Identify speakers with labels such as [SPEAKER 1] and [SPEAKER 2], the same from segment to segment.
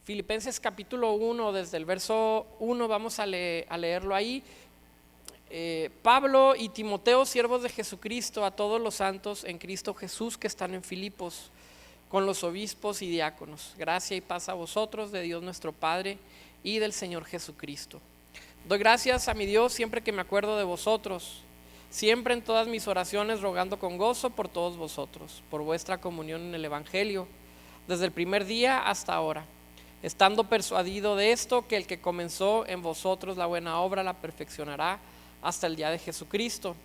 [SPEAKER 1] Filipenses capítulo 1, desde el verso 1 vamos a leerlo ahí. Pablo y Timoteo, siervos de Jesucristo, a todos los santos en Cristo Jesús que están en Filipos, con los obispos y diáconos. Gracia y paz a vosotros, de Dios nuestro Padre y del Señor Jesucristo. Doy gracias a mi Dios siempre que me acuerdo de vosotros, siempre en todas mis oraciones rogando con gozo por todos vosotros, por vuestra comunión en el Evangelio, desde el primer día hasta ahora, estando persuadido de esto, que el que comenzó en vosotros la buena obra la perfeccionará hasta el día de Jesucristo.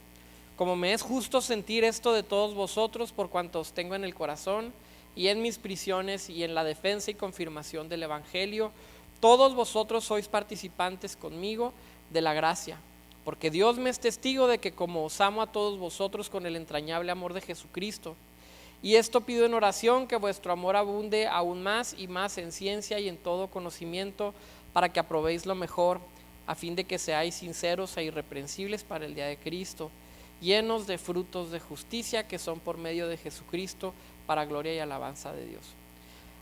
[SPEAKER 1] Como me es justo sentir esto de todos vosotros, por cuanto os tengo en el corazón y en mis prisiones y en la defensa y confirmación del Evangelio, todos vosotros sois participantes conmigo de la gracia, porque Dios me es testigo de que como os amo a todos vosotros con el entrañable amor de Jesucristo, y esto pido en oración, que vuestro amor abunde aún más y más en ciencia y en todo conocimiento, para que aprobéis lo mejor, a fin de que seáis sinceros e irreprensibles para el día de Cristo, llenos de frutos de justicia que son por medio de Jesucristo, para gloria y alabanza de Dios.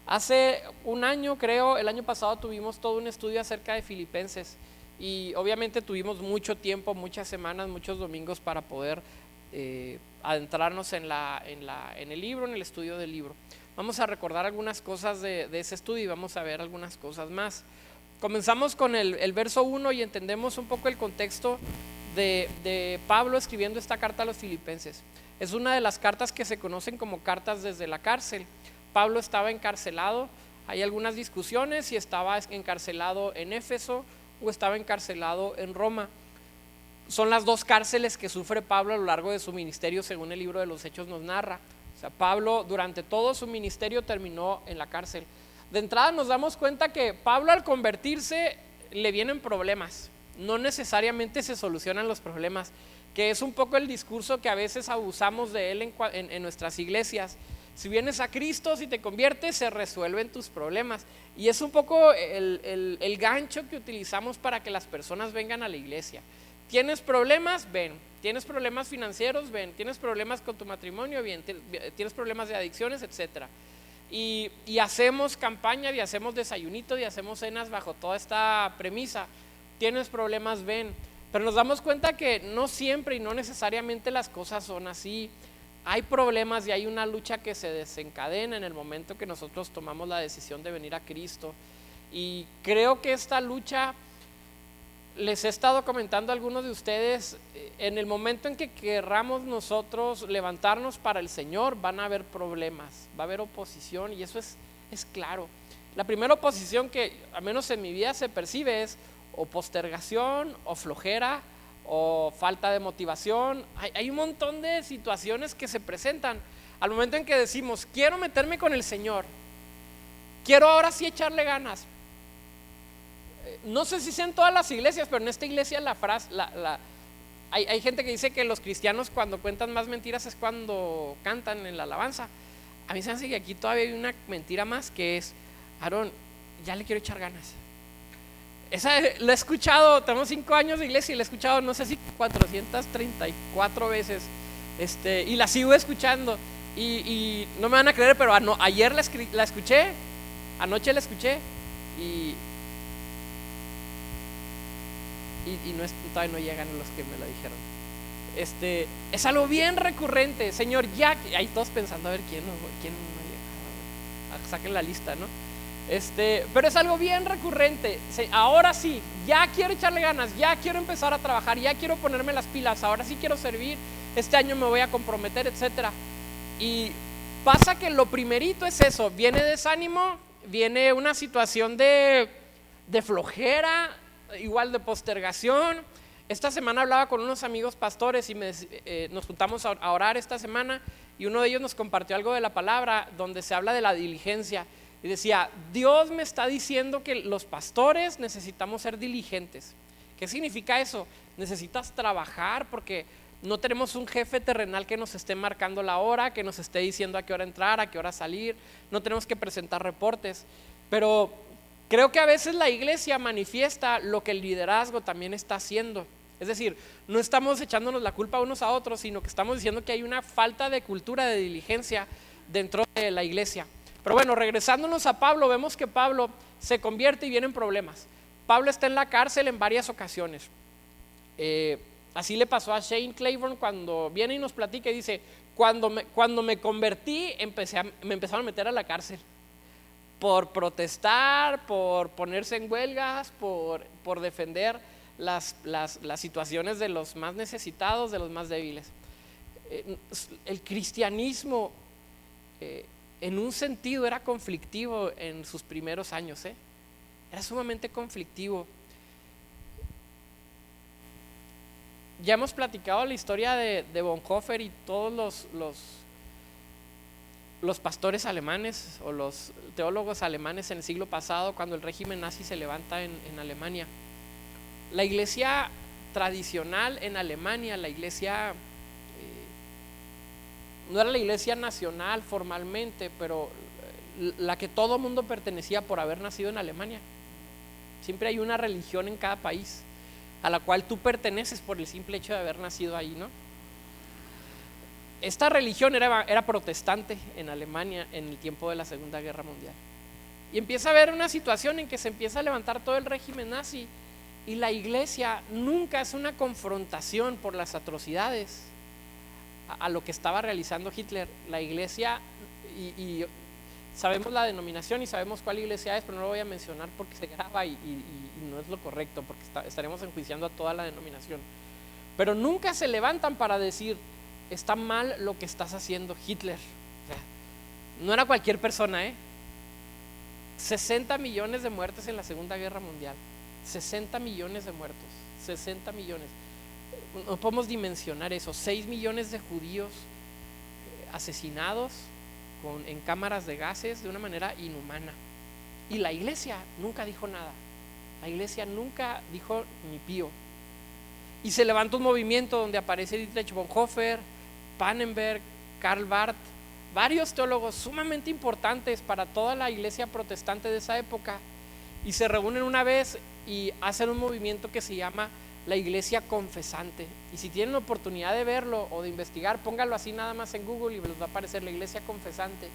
[SPEAKER 1] Hace un año, creo, el año pasado tuvimos todo un estudio acerca de Filipenses, y obviamente tuvimos mucho tiempo, muchas semanas, muchos domingos para poder adentrarnos en el libro, en el estudio del libro. Vamos a recordar algunas cosas de ese estudio y vamos a ver algunas cosas más. Comenzamos con el verso 1 y entendemos un poco el contexto de Pablo escribiendo esta carta a los filipenses. Es una de las cartas que se conocen como cartas desde la cárcel. Pablo estaba encarcelado, hay algunas discusiones si estaba encarcelado en Éfeso o estaba encarcelado en Roma. Son las dos cárceles que sufre Pablo a lo largo de su ministerio, según el libro de los Hechos nos narra. O sea, Pablo durante todo su ministerio terminó en la cárcel. De entrada nos damos cuenta que Pablo, al convertirse, le vienen problemas. No necesariamente se solucionan los problemas, que es un poco el discurso que a veces abusamos de él en nuestras iglesias. Si vienes a Cristo, si te conviertes, se resuelven tus problemas. Y es un poco el gancho que utilizamos para que las personas vengan a la iglesia. ¿Tienes problemas? Ven. ¿Tienes problemas financieros? Ven. ¿Tienes problemas con tu matrimonio? Bien. ¿Tienes problemas de adicciones? Etcétera. Y hacemos campaña, y hacemos desayunito, y hacemos cenas bajo toda esta premisa. ¿Tienes problemas? Ven. Pero nos damos cuenta que no siempre y no necesariamente las cosas son así. Hay problemas y hay una lucha que se desencadena en el momento que nosotros tomamos la decisión de venir a Cristo. Y creo que esta lucha, les he estado comentando a algunos de ustedes, en el momento en que querramos nosotros levantarnos para el Señor, van a haber problemas, va a haber oposición, y eso es claro. La primera oposición que, al menos en mi vida, se percibe es o postergación, o flojera, o falta de motivación. Hay un montón de situaciones que se presentan al momento en que decimos, quiero meterme con el Señor, quiero ahora sí echarle ganas. No sé si sea en todas las iglesias, pero en esta iglesia hay gente que dice que los cristianos cuando cuentan más mentiras es cuando cantan en la alabanza. A mí se me hace que aquí todavía hay una mentira más, que es, Aarón, ya le quiero echar ganas. Esa lo he escuchado, tenemos 5 años de iglesia y la he escuchado no sé si 434 veces, y la sigo escuchando, y no me van a creer, pero ayer la escuché, anoche la escuché, y todavía no llegan los que me lo dijeron. Es algo bien recurrente, Señor, ya, ahí todos pensando a ver quién no llega, saquen la lista, ¿no? Pero es algo bien recurrente. Ahora sí, ya quiero echarle ganas, ya quiero empezar a trabajar, ya quiero ponerme las pilas, ahora sí quiero servir, este año me voy a comprometer, etcétera. Y pasa que lo primerito es eso, viene desánimo, viene una situación de flojera, igual de postergación. Esta semana hablaba con unos amigos pastores y nos juntamos a orar esta semana, y uno de ellos nos compartió algo de la palabra donde se habla de la diligencia. Y decía, Dios me está diciendo que los pastores necesitamos ser diligentes. ¿Qué significa eso? Necesitas trabajar, porque no tenemos un jefe terrenal que nos esté marcando la hora, que nos esté diciendo a qué hora entrar, a qué hora salir. No tenemos que presentar reportes. Pero creo que a veces la iglesia manifiesta lo que el liderazgo también está haciendo. Es decir, no estamos echándonos la culpa unos a otros, sino que estamos diciendo que hay una falta de cultura de diligencia dentro de la iglesia. Pero bueno, regresándonos a Pablo, vemos que Pablo se convierte y vienen problemas. Pablo está en la cárcel en varias ocasiones. Así le pasó a Shane Claiborne cuando viene y nos platica y dice, cuando me convertí me empezaron a meter a la cárcel por protestar, por ponerse en huelgas, por defender las situaciones de los más necesitados, de los más débiles. El cristianismo en un sentido era conflictivo en sus primeros años, era sumamente conflictivo. Ya hemos platicado la historia de Bonhoeffer y todos los pastores alemanes o los teólogos alemanes en el siglo pasado, cuando el régimen nazi se levanta en Alemania. La iglesia tradicional en Alemania, la iglesia no era la iglesia nacional formalmente, pero la que todo mundo pertenecía por haber nacido en Alemania. Siempre hay una religión en cada país a la cual tú perteneces por el simple hecho de haber nacido ahí, ¿no? Esta religión era protestante en Alemania en el tiempo de la Segunda Guerra Mundial. Y empieza a haber una situación en que se empieza a levantar todo el régimen nazi y la iglesia nunca es una confrontación por las atrocidades a lo que estaba realizando Hitler. La iglesia, y sabemos la denominación y sabemos cuál iglesia es, pero no lo voy a mencionar porque se graba y no es lo correcto, porque estaremos enjuiciando a toda la denominación. Pero nunca se levantan para decir, está mal lo que estás haciendo, Hitler. O sea, no era cualquier persona, 60 millones de muertes en la Segunda Guerra Mundial. 60 millones de muertos, 60 millones. No podemos dimensionar eso. 6 millones de judíos asesinados en cámaras de gases de una manera inhumana. Y la iglesia nunca dijo nada. La iglesia nunca dijo ni pío. Y se levanta un movimiento donde aparece Dietrich Bonhoeffer, Pannenberg, Karl Barth, varios teólogos sumamente importantes para toda la iglesia protestante de esa época, y se reúnen una vez y hacen un movimiento que se llama la iglesia confesante. Y si tienen la oportunidad de verlo o de investigar, póngalo así nada más en Google y les va a aparecer la iglesia confesante.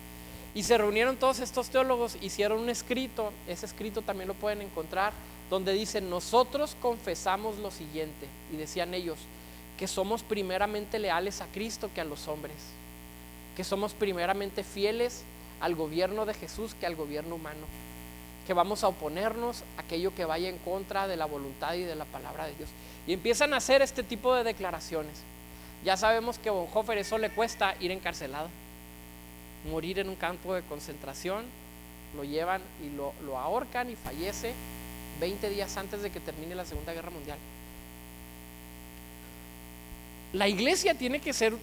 [SPEAKER 1] Y se reunieron todos estos teólogos, hicieron un escrito, ese escrito también lo pueden encontrar, donde dicen: nosotros confesamos lo siguiente, y decían ellos, que somos primeramente leales a Cristo que a los hombres, que somos primeramente fieles al gobierno de Jesús que al gobierno humano, que vamos a oponernos a aquello que vaya en contra de la voluntad y de la palabra de Dios. Y empiezan a hacer este tipo de declaraciones. Ya sabemos que a Bonhoeffer eso le cuesta ir encarcelado, morir en un campo de concentración, lo llevan y lo ahorcan y fallece 20 días antes de que termine la Segunda Guerra Mundial. La iglesia tiene que ser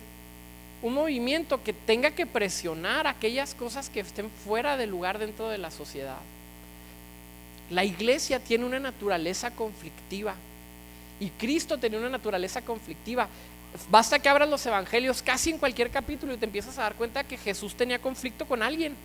[SPEAKER 1] un movimiento que tenga que presionar aquellas cosas que estén fuera de lugar dentro de la sociedad. La iglesia tiene una naturaleza conflictiva y Cristo tenía una naturaleza conflictiva. Basta que abras los evangelios casi en cualquier capítulo y te empiezas a dar cuenta que Jesús tenía conflicto con alguien.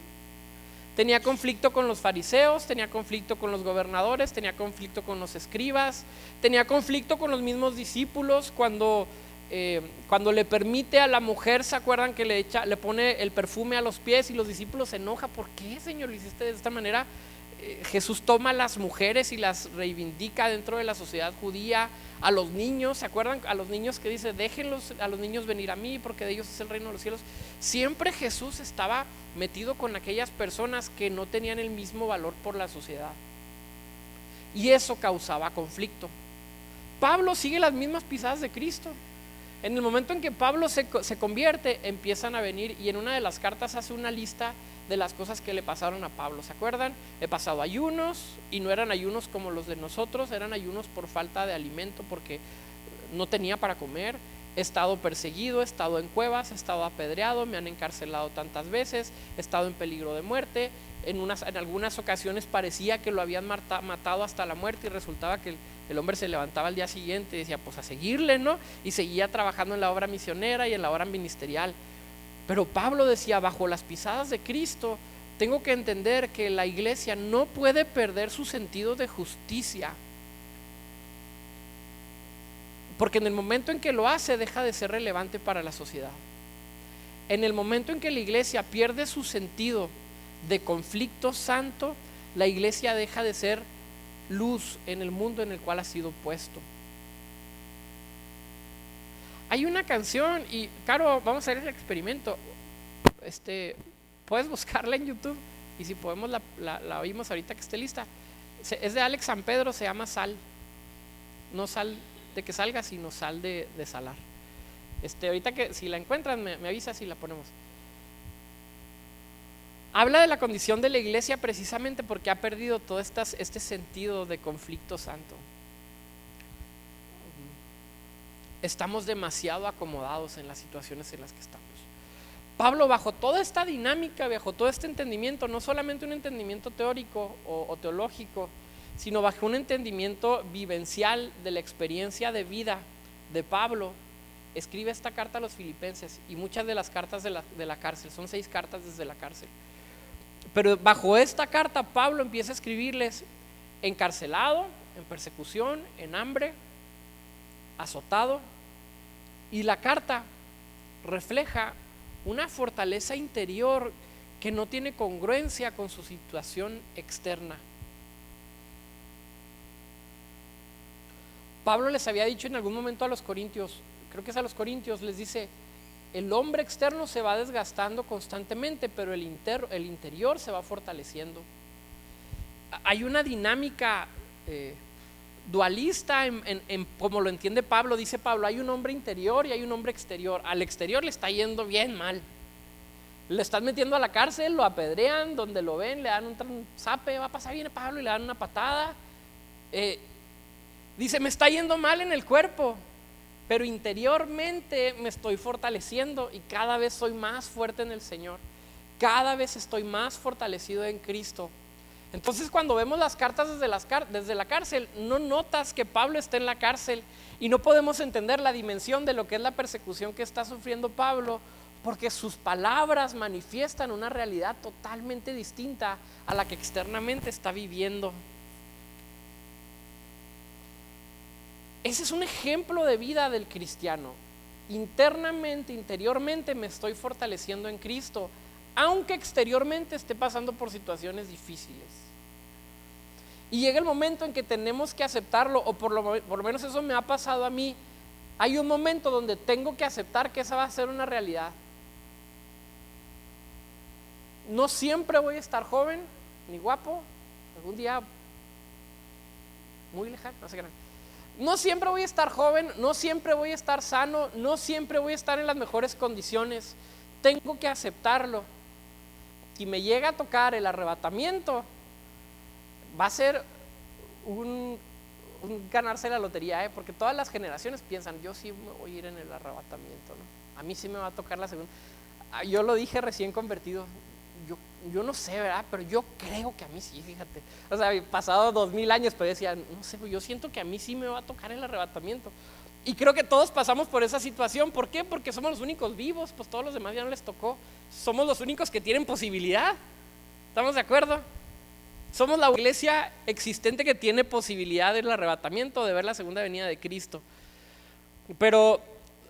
[SPEAKER 1] Tenía conflicto con los fariseos, tenía conflicto con los gobernadores, tenía conflicto con los escribas, tenía conflicto con los mismos discípulos cuando le permite a la mujer, ¿se acuerdan que le pone el perfume a los pies y los discípulos se enojan? ¿Por qué, Señor, lo hiciste de esta manera? Jesús toma a las mujeres y las reivindica dentro de la sociedad judía. A los niños, ¿se acuerdan? A los niños que dice: déjenlos a los niños venir a mí, porque de ellos es el reino de los cielos. Siempre Jesús estaba metido con aquellas personas que no tenían el mismo valor por la sociedad, y eso causaba conflicto. Pablo sigue las mismas pisadas de Cristo. En el momento en que Pablo se convierte, empiezan a venir, y en una de las cartas hace una lista de las cosas que le pasaron a Pablo. ¿Se acuerdan? He pasado ayunos, y no eran ayunos como los de nosotros, eran ayunos por falta de alimento, porque no tenía para comer. He estado perseguido, he estado en cuevas, he estado apedreado, me han encarcelado tantas veces, he estado en peligro de muerte. En algunas ocasiones parecía que lo habían matado hasta la muerte, y resultaba que el hombre se levantaba al día siguiente y decía: pues a seguirle, ¿no? Y seguía trabajando en la obra misionera y en la obra ministerial. Pero Pablo decía: bajo las pisadas de Cristo tengo que entender que la iglesia no puede perder su sentido de justicia, porque en el momento en que lo hace deja de ser relevante para la sociedad. En el momento en que la iglesia pierde su sentido de conflicto santo, la iglesia deja de ser luz en el mundo en el cual ha sido puesto. Hay una canción, y Caro, vamos a hacer el experimento. Puedes buscarla en YouTube, y si podemos la oímos ahorita que esté lista. Es de Alex San Pedro, se llama Sal. No sal de que salga, sino sal de salar. Ahorita que si la encuentran me avisas y la ponemos. Habla de la condición de la iglesia precisamente porque ha perdido todo este sentido de conflicto santo. Estamos demasiado acomodados en las situaciones en las que estamos. Pablo, bajo toda esta dinámica, bajo todo este entendimiento, no solamente un entendimiento teórico o teológico, sino bajo un entendimiento vivencial de la experiencia de vida de Pablo, escribe esta carta a los filipenses y muchas de las cartas de la cárcel. Son 6 cartas desde la cárcel. Pero bajo esta carta Pablo empieza a escribirles encarcelado, en persecución, en hambre, azotado, y la carta refleja una fortaleza interior que no tiene congruencia con su situación externa. Pablo les había dicho en algún momento a los corintios, creo que es a los corintios, les dice: el hombre externo se va desgastando constantemente, pero el interior se va fortaleciendo. Hay una dinámica dualista en como lo entiende Pablo. Dice Pablo, hay un hombre interior y hay un hombre exterior. Al exterior le está yendo bien mal, le están metiendo a la cárcel, lo apedrean, donde lo ven le dan un zape, va a pasar bien Pablo, y le dan una patada. Dice, me está yendo mal en el cuerpo, pero interiormente me estoy fortaleciendo y cada vez soy más fuerte en el Señor, cada vez estoy más fortalecido en Cristo. Entonces cuando vemos las cartas desde la cárcel, no notas que Pablo está en la cárcel, y no podemos entender la dimensión de lo que es la persecución que está sufriendo Pablo, porque sus palabras manifiestan una realidad totalmente distinta a la que externamente está viviendo. Ese es un ejemplo de vida del cristiano. Internamente, interiormente me estoy fortaleciendo en Cristo, aunque exteriormente esté pasando por situaciones difíciles. Y llega el momento en que tenemos que aceptarlo, o por lo menos eso me ha pasado a mí. Hay un momento donde tengo que aceptar que esa va a ser una realidad. No siempre voy a estar joven ni guapo, algún día muy lejano, no sé qué. No siempre voy a estar joven, no siempre voy a estar sano, no siempre voy a estar en las mejores condiciones. Tengo que aceptarlo. Si me llega a tocar el arrebatamiento, va a ser un ganarse la lotería, porque todas las generaciones piensan, yo sí me voy a ir en el arrebatamiento, ¿no? A mí sí me va a tocar la segunda. Yo lo dije recién convertido, yo no sé, ¿verdad? Pero yo creo que a mí sí, fíjate. O sea, pasado 2000 años, pero decía, no sé, yo siento que a mí sí me va a tocar el arrebatamiento. Y creo que todos pasamos por esa situación. ¿Por qué? Porque somos los únicos vivos, pues todos los demás ya no les tocó. Somos los únicos que tienen posibilidad. ¿Estamos de acuerdo? Somos la iglesia existente que tiene posibilidad del arrebatamiento, de ver la segunda venida de Cristo. Pero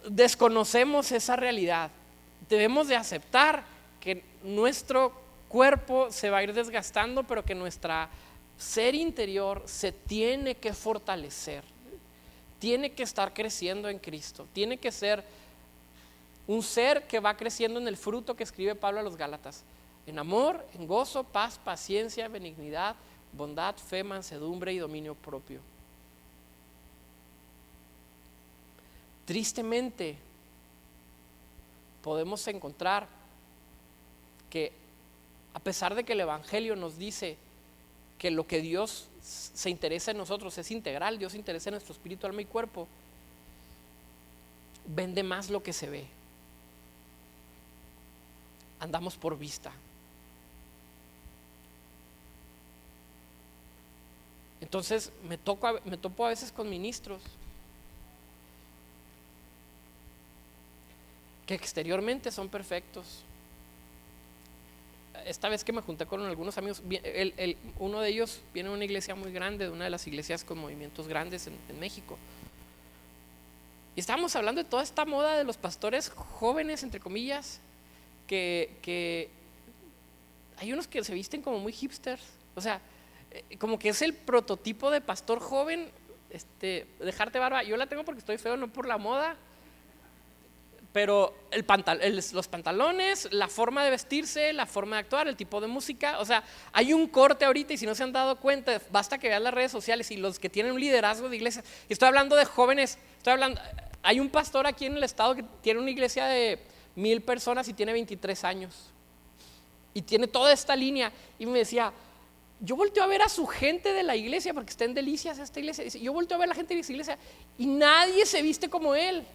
[SPEAKER 1] desconocemos esa realidad. Debemos de aceptar que nuestro cuerpo se va a ir desgastando, pero que nuestro ser interior se tiene que fortalecer, tiene que estar creciendo en Cristo, tiene que ser un ser que va creciendo en el fruto que escribe Pablo a los Gálatas: en amor, en gozo, paz, paciencia, benignidad, bondad, fe, mansedumbre y dominio propio. Tristemente podemos encontrar que, a pesar de que el Evangelio nos dice que lo que Dios se interesa en nosotros es integral, Dios se interesa en nuestro espíritu, alma y cuerpo, vende más lo que se ve. Andamos por vista. Entonces me topo a veces con ministros que exteriormente son perfectos. Esta vez que me junté con algunos amigos, uno de ellos viene de una iglesia muy grande, de una de las iglesias con movimientos grandes en México. Y estábamos hablando de toda esta moda de los pastores jóvenes, entre comillas, que hay unos que se visten como muy hipsters. O sea, como que es el prototipo de pastor joven, dejarte barba. Yo la tengo porque estoy feo, no por la moda. Pero los pantalones, la forma de vestirse, la forma de actuar, el tipo de música, o sea, hay un corte ahorita y si no se han dado cuenta, basta que vean las redes sociales y los que tienen un liderazgo de iglesia. Y estoy hablando de jóvenes, hay un pastor aquí en el estado que tiene una iglesia de 1,000 personas y tiene 23 años. Y tiene toda esta línea y me decía, yo volteo a ver a su gente de la iglesia, porque está en Delicias esta iglesia, yo volteo a ver a la gente de esa iglesia y nadie se viste como él.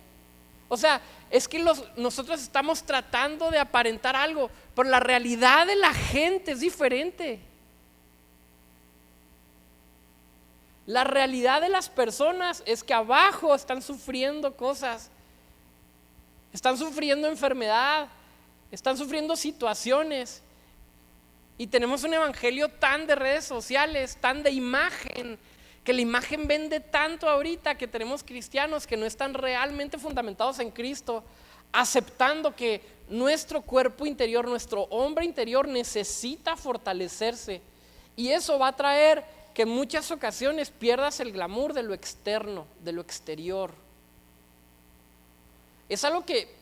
[SPEAKER 1] O sea, es que nosotros estamos tratando de aparentar algo, pero la realidad de la gente es diferente. La realidad de las personas es que abajo están sufriendo cosas, están sufriendo enfermedad, están sufriendo situaciones. Y tenemos un evangelio tan de redes sociales, tan de imagen, que la imagen vende tanto ahorita, que tenemos cristianos que no están realmente fundamentados en Cristo, aceptando que nuestro cuerpo interior, nuestro hombre interior necesita fortalecerse, y eso va a traer que en muchas ocasiones pierdas el glamour de lo externo, de lo exterior. Es algo que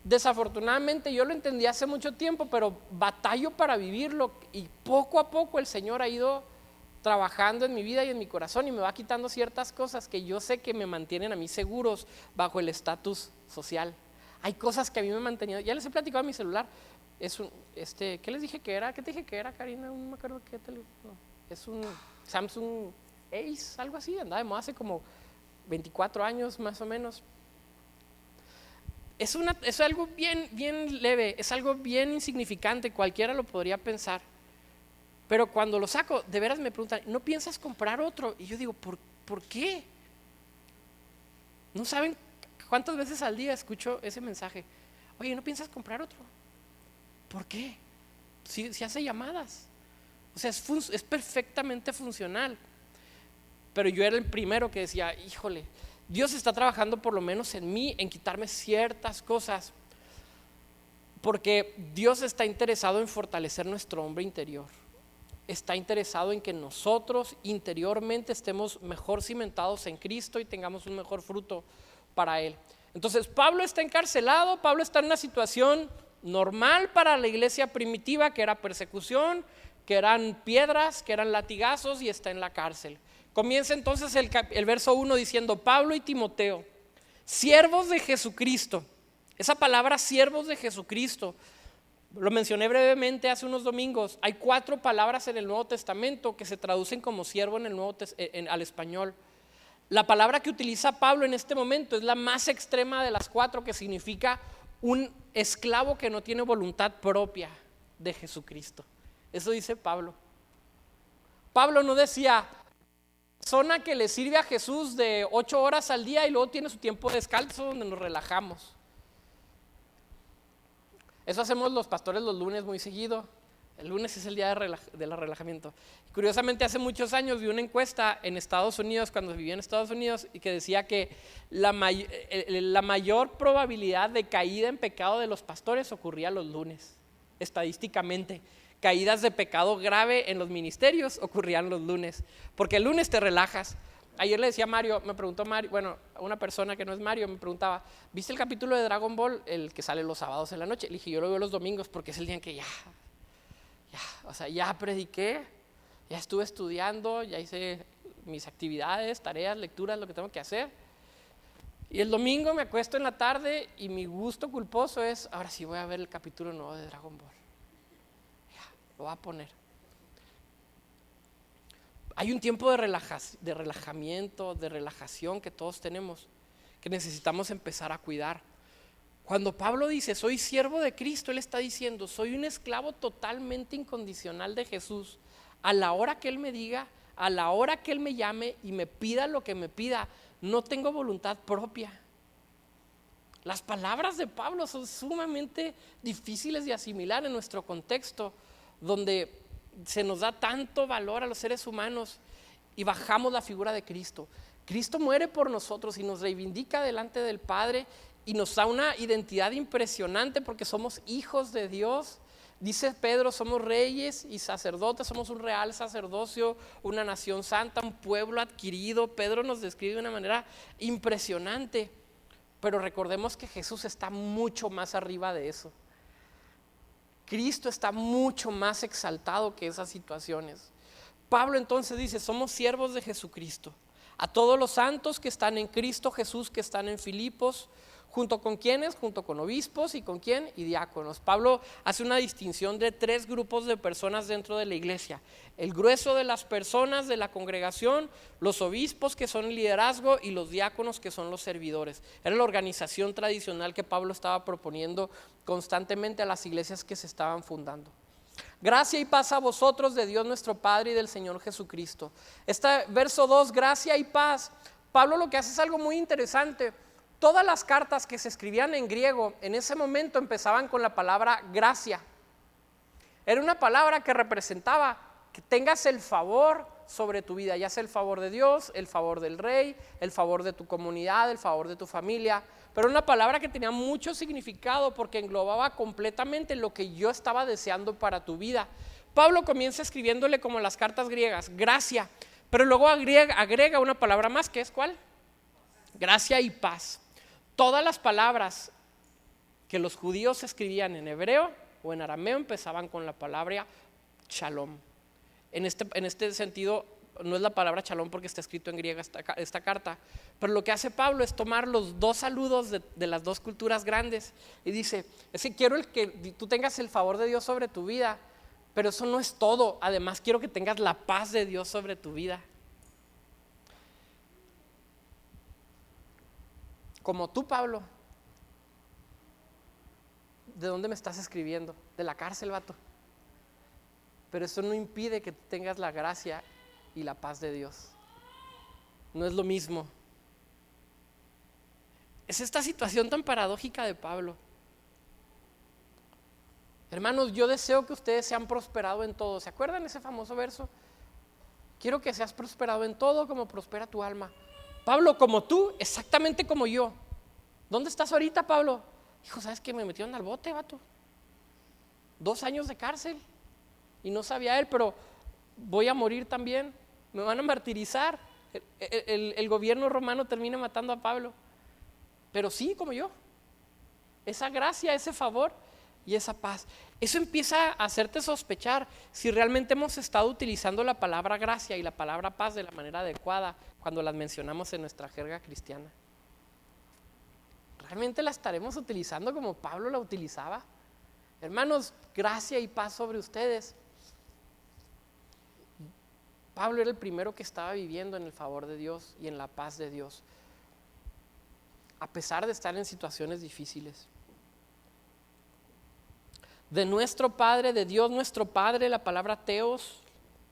[SPEAKER 1] desafortunadamente yo lo entendí hace mucho tiempo, pero batallo para vivirlo, y poco a poco el Señor ha ido trabajando en mi vida y en mi corazón y me va quitando ciertas cosas que yo sé que me mantienen a mí seguros bajo el estatus social. Hay cosas que a mí me han mantenido, ya les he platicado en mi celular, ¿qué les dije que era? ¿Qué te dije que era, Karina? No me acuerdo qué teléfono. Es un Samsung Ace, algo así, andaba de moda hace como 24 años más o menos. Es algo bien leve, es algo bien insignificante, cualquiera lo podría pensar. Pero cuando lo saco, de veras me preguntan, ¿no piensas comprar otro? Y yo digo, ¿por qué? No saben cuántas veces al día escucho ese mensaje. Oye, ¿no piensas comprar otro? ¿Por qué? Si hace llamadas. O sea, es perfectamente funcional. Pero yo era el primero que decía, híjole, Dios está trabajando por lo menos en mí, en quitarme ciertas cosas. Porque Dios está interesado en fortalecer nuestro hombre interior. Está interesado en que nosotros interiormente estemos mejor cimentados en Cristo y tengamos un mejor fruto para Él. Entonces Pablo está encarcelado, Pablo está en una situación normal para la iglesia primitiva, que era persecución, que eran piedras, que eran latigazos, y está en la cárcel. Comienza entonces el verso 1 diciendo, Pablo y Timoteo, siervos de Jesucristo. Esa palabra siervos de Jesucristo, lo mencioné brevemente hace unos domingos. Hay 4 palabras en el Nuevo Testamento que se traducen como siervo en el al español. La palabra que utiliza Pablo en este momento es la más extrema de las 4, que significa un esclavo que no tiene voluntad propia de Jesucristo. Eso dice Pablo. Pablo no decía persona que le sirve a Jesús de 8 horas al día y luego tiene su tiempo de descanso donde nos relajamos. Eso hacemos los pastores los lunes muy seguido. El lunes es el día del relajamiento. Y curiosamente, hace muchos años vi una encuesta en Estados Unidos, cuando vivía en Estados Unidos, y que decía que la mayor probabilidad de caída en pecado de los pastores ocurría los lunes. Estadísticamente, caídas de pecado grave en los ministerios ocurrían los lunes, porque el lunes te relajas. Ayer le decía a Mario, me preguntó Mario, bueno, una persona que no es Mario me preguntaba, ¿viste el capítulo de Dragon Ball, el que sale los sábados en la noche? Le dije, yo lo veo los domingos porque es el día en que ya prediqué, ya estuve estudiando, ya hice mis actividades, tareas, lecturas, lo que tengo que hacer. Y el domingo me acuesto en la tarde y mi gusto culposo es, ahora sí voy a ver el capítulo nuevo de Dragon Ball. Ya, lo voy a poner. Hay un tiempo de relajamiento, de relajación que todos tenemos, que necesitamos empezar a cuidar. Cuando Pablo dice, soy siervo de Cristo, él está diciendo, soy un esclavo totalmente incondicional de Jesús. A la hora que Él me diga, a la hora que Él me llame y me pida lo que me pida, no tengo voluntad propia. Las palabras de Pablo son sumamente difíciles de asimilar en nuestro contexto, donde se nos da tanto valor a los seres humanos y bajamos la figura de Cristo. Cristo muere por nosotros y nos reivindica delante del Padre y nos da una identidad impresionante porque somos hijos de Dios, Dice Pedro, somos reyes y sacerdotes, somos un real sacerdocio, una nación santa, un pueblo adquirido. Pedro nos describe de una manera impresionante, pero recordemos que Jesús está mucho más arriba de eso. Cristo está mucho más exaltado que esas situaciones. Pablo entonces dice, somos siervos de Jesucristo. A todos los santos que están en Cristo Jesús, que están en Filipos, ¿junto con quiénes? Junto con obispos, ¿y con quién? Y diáconos. Pablo hace una distinción de 3 grupos de personas dentro de la iglesia. El grueso de las personas de la congregación, los obispos que son el liderazgo y los diáconos que son los servidores. Era la organización tradicional que Pablo estaba proponiendo constantemente a las iglesias que se estaban fundando. Gracia y paz a vosotros de Dios nuestro Padre y del Señor Jesucristo. Verso 2, gracia y paz. Pablo lo que hace es algo muy interesante. Todas las cartas que se escribían en griego en ese momento empezaban con la palabra gracia. Era una palabra que representaba que tengas el favor sobre tu vida, ya sea el favor de Dios, el favor del rey, el favor de tu comunidad, el favor de tu familia. Pero una palabra que tenía mucho significado porque englobaba completamente lo que yo estaba deseando para tu vida. Pablo comienza escribiéndole como las cartas griegas, gracia, pero luego agrega una palabra más, que es ¿cuál? Gracia y paz. Todas las palabras que los judíos escribían en hebreo o en arameo empezaban con la palabra shalom. En este sentido, no es la palabra shalom porque está escrito en griega esta carta, pero lo que hace Pablo es tomar los 2 saludos de las 2 culturas grandes y dice, es que quiero que tú tengas el favor de Dios sobre tu vida, pero eso no es todo, además quiero que tengas la paz de Dios sobre tu vida. Como tú, Pablo. ¿De dónde me estás escribiendo? De la cárcel, vato. Pero eso no impide que tengas la gracia y la paz de Dios. No es lo mismo. Es esta situación tan paradójica de Pablo. Hermanos, yo deseo que ustedes sean prosperados en todo. ¿Se acuerdan ese famoso verso? Quiero que seas prosperado en todo como prospera tu alma. Pablo, como tú, exactamente como yo. ¿Dónde estás ahorita, Pablo? Hijo, ¿sabes qué? Me metieron al bote, vato. 2 años de cárcel. Y no sabía él, pero voy a morir también. Me van a martirizar. El gobierno romano termina matando a Pablo. Pero sí, como yo. Esa gracia, ese favor y esa paz. Eso empieza a hacerte sospechar si realmente hemos estado utilizando la palabra gracia y la palabra paz de la manera adecuada cuando las mencionamos en nuestra jerga cristiana. ¿Realmente la estaremos utilizando como Pablo la utilizaba? Hermanos, gracia y paz sobre ustedes. Pablo era el primero que estaba viviendo en el favor de Dios y en la paz de Dios, a pesar de estar en situaciones difíciles. De nuestro Padre, de Dios nuestro Padre, la palabra Theos,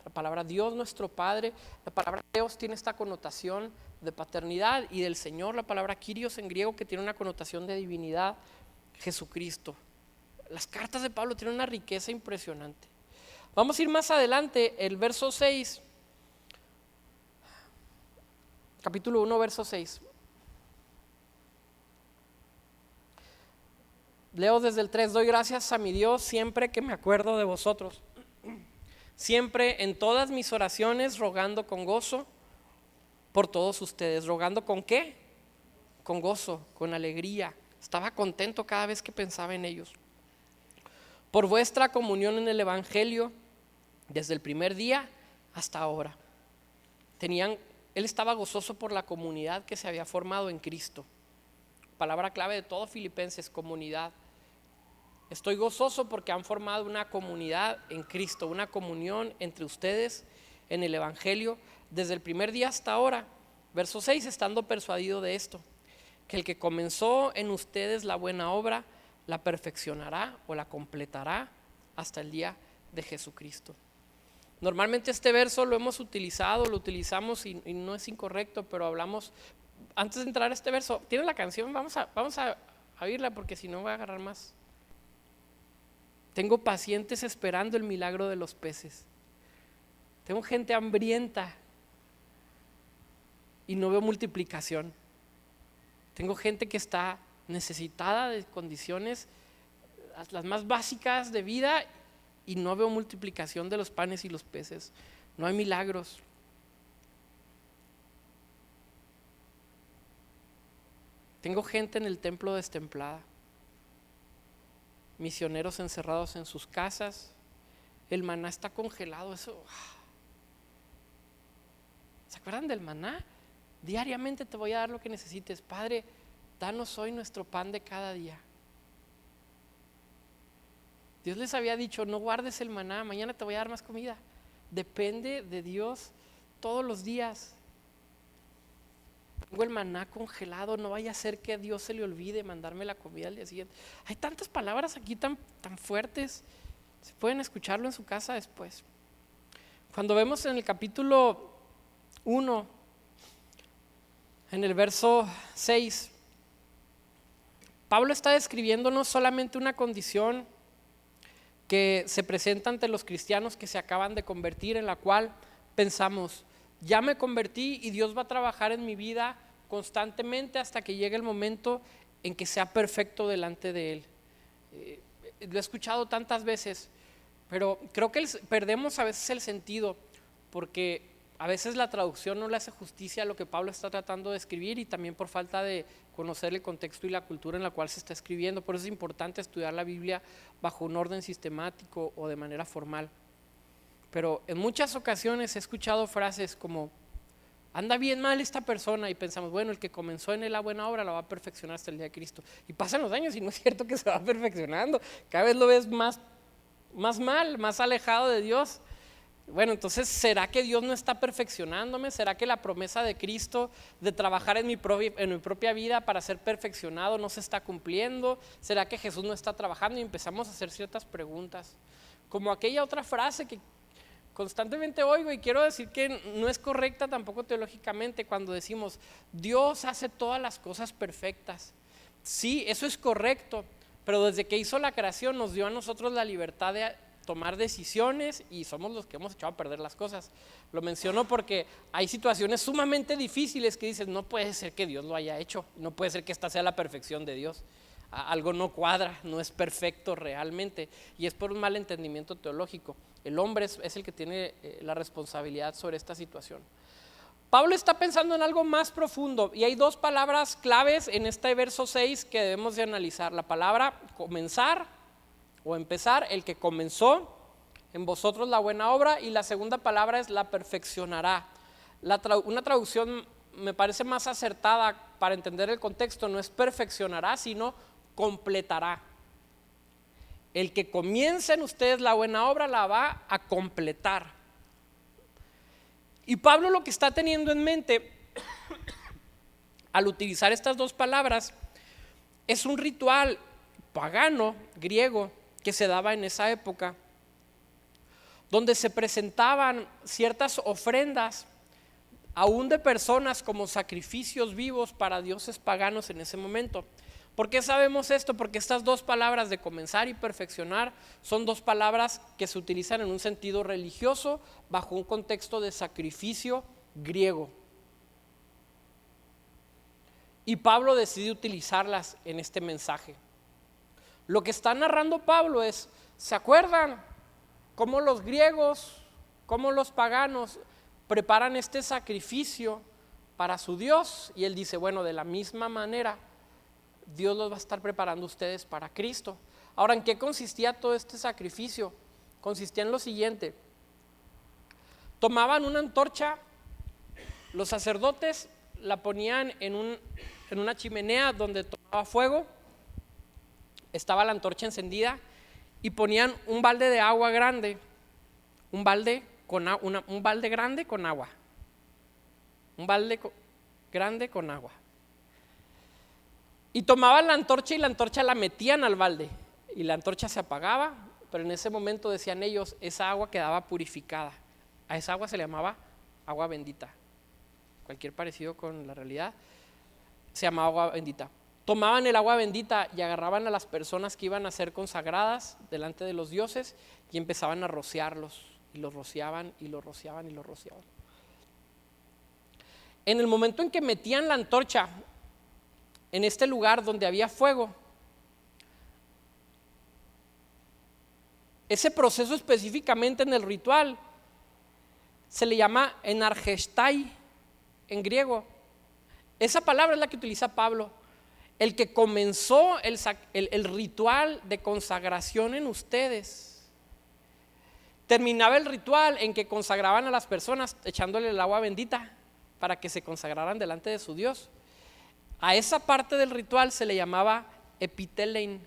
[SPEAKER 1] la palabra Dios nuestro Padre, la palabra Theos tiene esta connotación de paternidad, y del Señor, la palabra Kyrios en griego, que tiene una connotación de divinidad, Jesucristo. Las cartas de Pablo tienen una riqueza impresionante. Vamos a ir más adelante, el verso 6, capítulo 1, verso 6. Leo desde el 3, doy gracias a mi Dios siempre que me acuerdo de vosotros, siempre en todas mis oraciones rogando con gozo por todos ustedes. ¿Rogando con qué? Con gozo, con alegría. Estaba contento cada vez que pensaba en ellos. Por vuestra comunión en el Evangelio, desde el primer día hasta ahora. Él estaba gozoso por la comunidad que se había formado en Cristo. Palabra clave de todo Filipenses, comunidad. Estoy gozoso porque han formado una comunidad en Cristo, una comunión entre ustedes en el Evangelio, desde el primer día hasta ahora. Verso 6, estando persuadido de esto, que el que comenzó en ustedes la buena obra, la perfeccionará o la completará hasta el día de Jesucristo. Normalmente este verso lo utilizamos y no es incorrecto, pero hablamos, antes de entrar a este verso, ¿tiene la canción? Vamos a oírla porque si no voy a agarrar más. Tengo pacientes esperando el milagro de los peces. Tengo gente hambrienta y no veo multiplicación. Tengo gente que está necesitada de condiciones las más básicas de vida y no veo multiplicación de los panes y los peces. No hay milagros. Tengo gente en el templo destemplada, misioneros encerrados en sus casas, el maná está congelado. Eso, ¿se acuerdan del maná? Diariamente te voy a dar lo que necesites. Padre, danos hoy nuestro pan de cada día. Dios les había dicho, no guardes el maná, mañana te voy a dar más comida. Depende de Dios todos los días. Tengo el maná congelado, no vaya a ser que a Dios se le olvide mandarme la comida al día siguiente. Hay tantas palabras aquí tan fuertes. Se pueden escucharlo en su casa después. Cuando vemos en el capítulo 1, en el verso 6, Pablo está describiendo no solamente una condición que se presenta ante los cristianos que se acaban de convertir, en la cual pensamos, ya me convertí y Dios va a trabajar en mi vida constantemente hasta que llegue el momento en que sea perfecto delante de Él. Lo he escuchado tantas veces, pero creo que perdemos a veces el sentido, porque a veces la traducción no le hace justicia a lo que Pablo está tratando de escribir, y también por falta de conocer el contexto y la cultura en la cual se está escribiendo. Por eso es importante estudiar la Biblia bajo un orden sistemático o de manera formal. Pero en muchas ocasiones he escuchado frases como, anda bien mal esta persona, y pensamos, bueno, el que comenzó en él la buena obra la va a perfeccionar hasta el día de Cristo. Y pasan los años y no es cierto que se va perfeccionando, cada vez lo ves más mal, más alejado de Dios. Bueno, entonces, ¿será que Dios no está perfeccionándome? ¿Será que la promesa de Cristo de trabajar en mi propia vida para ser perfeccionado no se está cumpliendo? ¿Será que Jesús no está trabajando? Y empezamos a hacer ciertas preguntas, como aquella otra frase que constantemente oigo, y quiero decir que no es correcta tampoco teológicamente, cuando decimos Dios hace todas las cosas perfectas. Sí, eso es correcto, pero desde que hizo la creación nos dio a nosotros la libertad de tomar decisiones, y somos los que hemos echado a perder las cosas. Lo menciono porque hay situaciones sumamente difíciles que dices, no puede ser que Dios lo haya hecho, no puede ser que esta sea la perfección de Dios. Algo no cuadra, no es perfecto realmente, y es por un mal entendimiento teológico. El hombre es el que tiene la responsabilidad sobre esta situación. Pablo está pensando en algo más profundo, y hay dos palabras claves en este verso 6 que debemos de analizar. La palabra comenzar o empezar, el que comenzó en vosotros la buena obra, y la segunda palabra es la perfeccionará. Una traducción me parece más acertada para entender el contexto, no es perfeccionará, sino completará. El que comienza en ustedes la buena obra la va a completar. Y Pablo lo que está teniendo en mente al utilizar estas dos palabras es un ritual pagano, griego, que se daba en esa época, donde se presentaban ciertas ofrendas aún de personas como sacrificios vivos para dioses paganos en ese momento. ¿Por qué sabemos esto? Porque estas dos palabras de comenzar y perfeccionar son dos palabras que se utilizan en un sentido religioso bajo un contexto de sacrificio griego. Y Pablo decide utilizarlas en este mensaje. Lo que está narrando Pablo es, ¿se acuerdan cómo los griegos, cómo los paganos preparan este sacrificio para su Dios? Y él dice, bueno, de la misma manera Dios los va a estar preparando ustedes para Cristo. Ahora, ¿en qué consistía todo este sacrificio? Consistía en lo siguiente: tomaban una antorcha, los sacerdotes la ponían en una chimenea donde tomaba fuego, estaba la antorcha encendida, y ponían un balde de agua grande, un balde grande con agua, grande con agua. Y tomaban la antorcha y la antorcha la metían al balde, y la antorcha se apagaba, pero en ese momento, decían ellos, esa agua quedaba purificada. A esa agua se le llamaba agua bendita. Cualquier parecido con la realidad se llamaba agua bendita. Tomaban el agua bendita y agarraban a las personas que iban a ser consagradas delante de los dioses y empezaban a rociarlos, y los rociaban y los rociaban y los rociaban. En el momento en que metían la antorcha en este lugar donde había fuego, ese proceso específicamente en el ritual se le llama enargestai en griego. Esa palabra es la que utiliza Pablo. El que comenzó el ritual de consagración en ustedes. Terminaba el ritual en que consagraban a las personas echándole el agua bendita para que se consagraran delante de su Dios. A esa parte del ritual se le llamaba epitelein.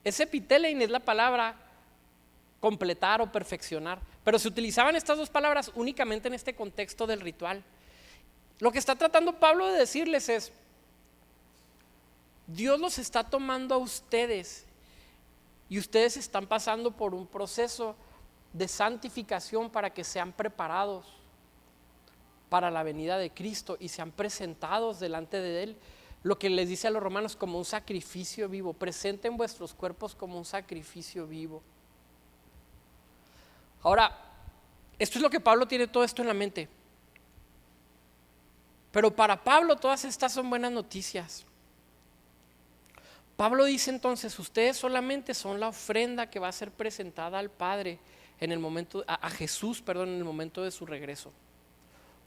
[SPEAKER 1] Ese epitelein es la palabra completar o perfeccionar, pero se utilizaban estas dos palabras únicamente en este contexto del ritual. Lo que está tratando Pablo de decirles es: Dios los está tomando a ustedes y ustedes están pasando por un proceso de santificación para que sean preparados para la venida de Cristo y sean presentados delante de Él. Lo que les dice a los romanos, como un sacrificio vivo. Presenten vuestros cuerpos como un sacrificio vivo. Ahora, esto es lo que Pablo tiene todo esto en la mente. Pero para Pablo todas estas son buenas noticias. Pablo dice entonces: ustedes solamente son la ofrenda que va a ser presentada al Padre en el momento, a Jesús, perdón, en el momento de su regreso.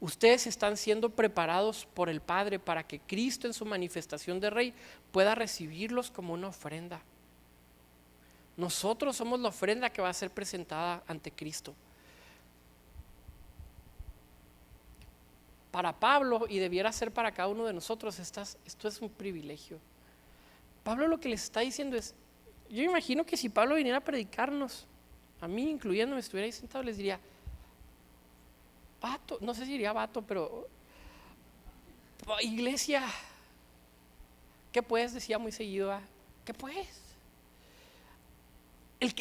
[SPEAKER 1] Ustedes están siendo preparados por el Padre para que Cristo en su manifestación de Rey pueda recibirlos como una ofrenda. Nosotros somos la ofrenda que va a ser presentada ante Cristo. Para Pablo, y debiera ser para cada uno de nosotros, esto es un privilegio. Pablo lo que les está diciendo es: yo imagino que si Pablo viniera a predicarnos, a mí incluyéndome, estuviera ahí sentado, les diría: vato, no sé si diría vato, pero iglesia, ¿qué pues? Decía muy seguido, ¿qué pues? El